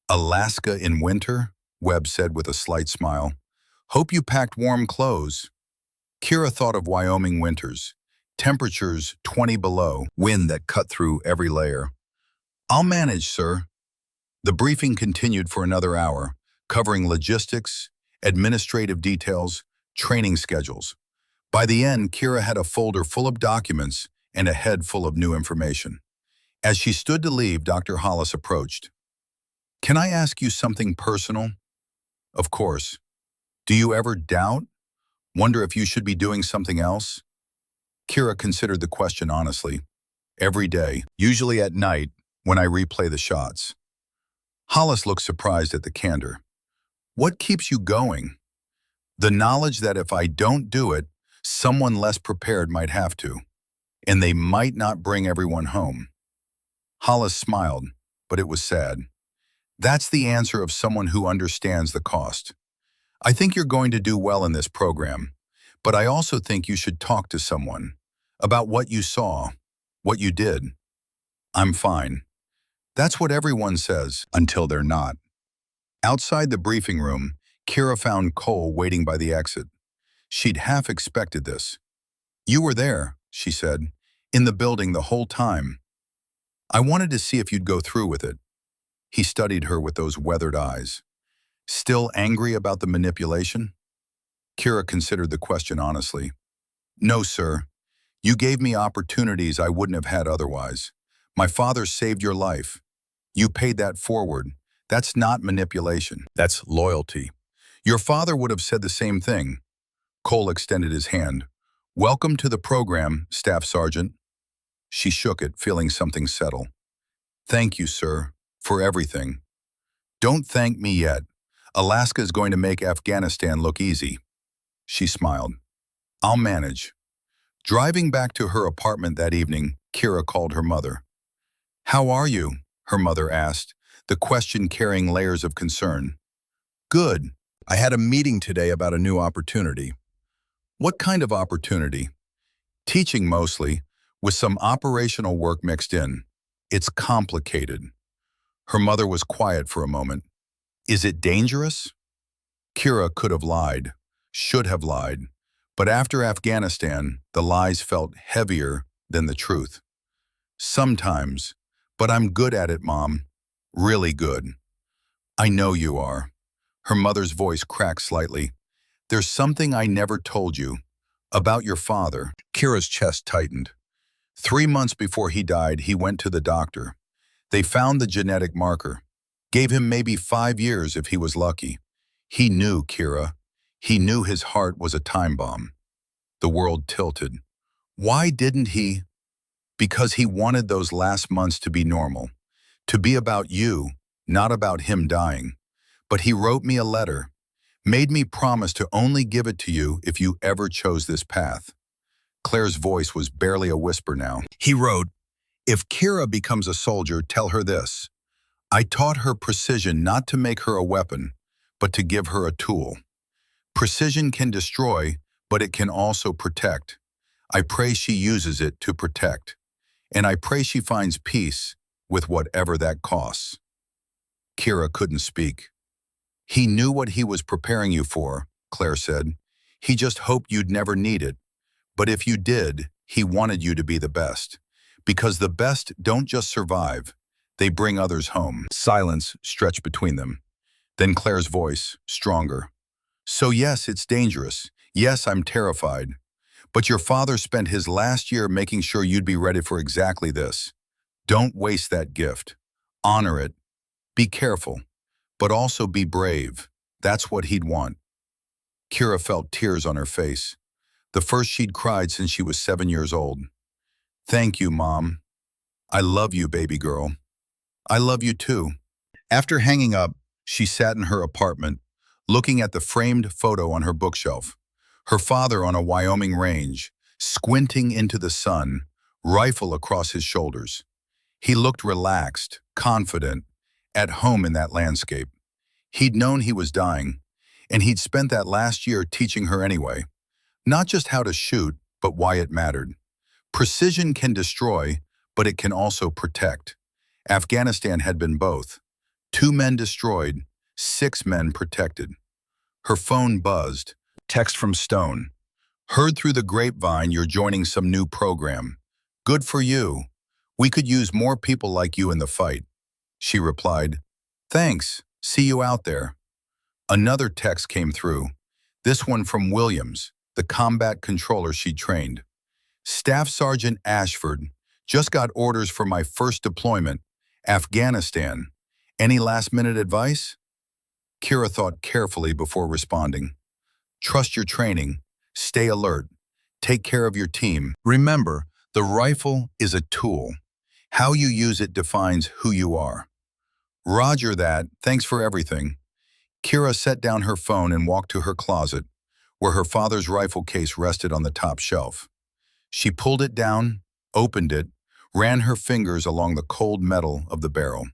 Alaska in winter? Webb said with a slight smile. Hope you packed warm clothes. Kira thought of Wyoming winters. Temperatures 20 below, wind that cut through every layer. I'll manage, sir. The briefing continued for another hour, covering logistics, administrative details, training schedules. By the end, Kira had a folder full of documents and a head full of new information. As she stood to leave, Dr. Hollis approached. Can I ask you something personal? Of course. Do you ever doubt? Wonder if you should be doing something else? Kira considered the question honestly. Every day, usually at night, when I replay the shots. Hollis looked surprised at the candor. What keeps you going? The knowledge that if I don't do it, someone less prepared might have to, and they might not bring everyone home. Hollis smiled, but it was sad. That's the answer of someone who understands the cost. I think you're going to do well in this program, but I also think you should talk to someone about what you saw, what you did. I'm fine. That's what everyone says, until they're not. Outside the briefing room, Kira found Cole waiting by the exit. She'd half expected this. You were there, she said, in the building the whole time. I wanted to see if you'd go through with it. He studied her with those weathered eyes. Still angry about the manipulation? Kira considered the question honestly. No, sir. You gave me opportunities I wouldn't have had otherwise. My father saved your life. You paid that forward. That's not manipulation. That's loyalty. Your father would have said the same thing. Cole extended his hand. Welcome to the program, Staff Sergeant. She shook it, feeling something settle. Thank you, sir, for everything. Don't thank me yet. Alaska is going to make Afghanistan look easy. She smiled. I'll manage. Driving back to her apartment that evening, Kira called her mother. How are you? Her mother asked, the question carrying layers of concern. Good. I had a meeting today about a new opportunity. What kind of opportunity? Teaching mostly, with some operational work mixed in. It's complicated. Her mother was quiet for a moment. Is it dangerous? Kira could have lied, should have lied, but after Afghanistan, the lies felt heavier than the truth. Sometimes, but I'm good at it, Mom. Really good. I know you are. Her mother's voice cracked slightly. There's something I never told you. About your father. Kira's chest tightened. 3 months before he died, he went to the doctor. They found the genetic marker. Gave him maybe 5 years if he was lucky. He knew, Kira. He knew his heart was a time bomb. The world tilted. Why didn't he? Because he wanted those last months to be normal. To be about you, not about him dying. But he wrote me a letter. Made me promise to only give it to you if you ever chose this path. Claire's voice was barely a whisper now. He wrote, if Kira becomes a soldier, tell her this. I taught her precision not to make her a weapon, but to give her a tool. Precision can destroy, but it can also protect. I pray she uses it to protect. And I pray she finds peace with whatever that costs. Kira couldn't speak. He knew what he was preparing you for, Claire said. He just hoped you'd never need it. But if you did, he wanted you to be the best. Because the best don't just survive, they bring others home. Silence stretched between them. Then Claire's voice, stronger. So yes, it's dangerous. Yes, I'm terrified. But your father spent his last year making sure you'd be ready for exactly this. Don't waste that gift. Honor it. Be careful. But also be brave. That's what he'd want. Kira felt tears on her face. The first she'd cried since she was 7 years old. Thank you, Mom. I love you, baby girl. I love you too. After hanging up, she sat in her apartment, looking at the framed photo on her bookshelf. Her father on a Wyoming range, squinting into the sun, rifle across his shoulders. He looked relaxed, confident, at home in that landscape. He'd known he was dying, And he'd spent that last year teaching her anyway. Not just how to shoot, but why it mattered. Precision can destroy, but it can also protect. Afghanistan had been both. 2 men destroyed, 6 men protected. Her phone buzzed. Text from Stone. Heard through the grapevine you're joining some new program. Good for you. We could use more people like you in the fight. She replied, Thanks. See you out there. Another text came through. This one from Williams, the combat controller she trained. Staff Sergeant Ashford, just got orders for my first deployment, Afghanistan. Any last-minute advice? Kira thought carefully before responding. Trust your training. Stay alert. Take care of your team. Remember, the rifle is a tool. How you use it defines who you are. Roger that. Thanks for everything. Kira set down her phone and walked to her closet, where her father's rifle case rested on the top shelf. She pulled it down, opened it, ran her fingers along the cold metal of the barrel.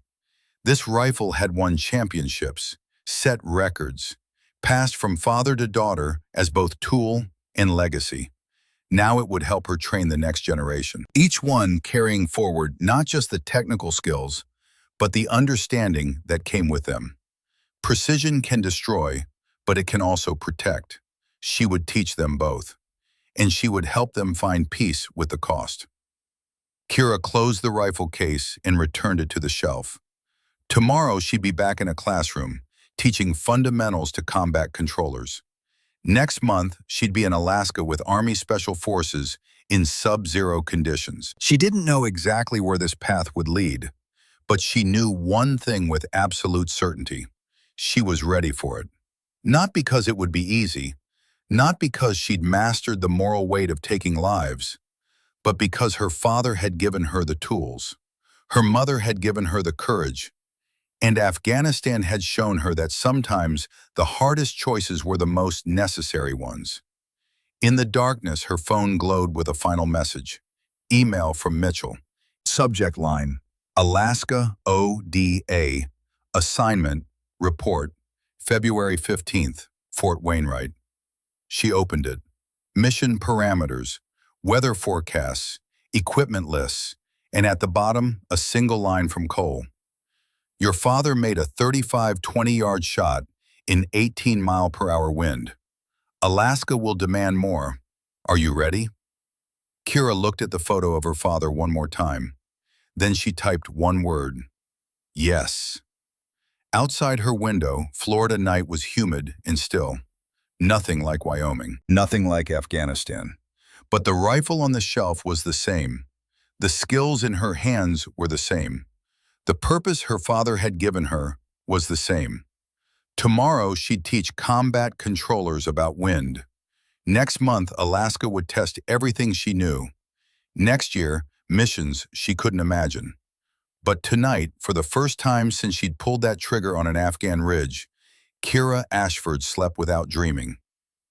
This rifle had won championships, set records, passed from father to daughter as both tool and legacy. Now it would help her train the next generation, each one carrying forward not just the technical skills, but the understanding that came with them. Precision can destroy, but it can also protect. She would teach them both, and she would help them find peace with the cost. Kira closed the rifle case and returned it to the shelf. Tomorrow she'd be back in a classroom, teaching fundamentals to combat controllers. Next month, she'd be in Alaska with Army Special Forces in sub-zero conditions. She didn't know exactly where this path would lead, but she knew one thing with absolute certainty. She was ready for it. Not because it would be easy, not because she'd mastered the moral weight of taking lives, but because her father had given her the tools. Her mother had given her the courage, and Afghanistan had shown her that sometimes the hardest choices were the most necessary ones. In the darkness, her phone glowed with a final message. Email from Mitchell. Subject line, Alaska ODA. Assignment, report, February 15th, Fort Wainwright. She opened it. Mission parameters, weather forecasts, equipment lists, and at the bottom, a single line from Cole. Your father made a 35 20-yard shot in 18-mile-per-hour wind. Alaska will demand more. Are you ready? Kira looked at the photo of her father one more time. Then she typed one word. Yes. Outside her window, Florida night was humid and still. Nothing like Wyoming. Nothing like Afghanistan. But the rifle on the shelf was the same. The skills in her hands were the same. The purpose her father had given her was the same. Tomorrow, she'd teach combat controllers about wind. Next month, Alaska would test everything she knew. Next year, missions she couldn't imagine. But tonight, for the first time since she'd pulled that trigger on an Afghan ridge, Kira Ashford slept without dreaming.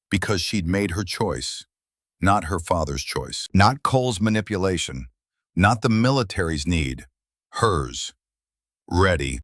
Because she'd made her choice, not her father's choice. Not Cole's manipulation, not the military's need, hers. Ready.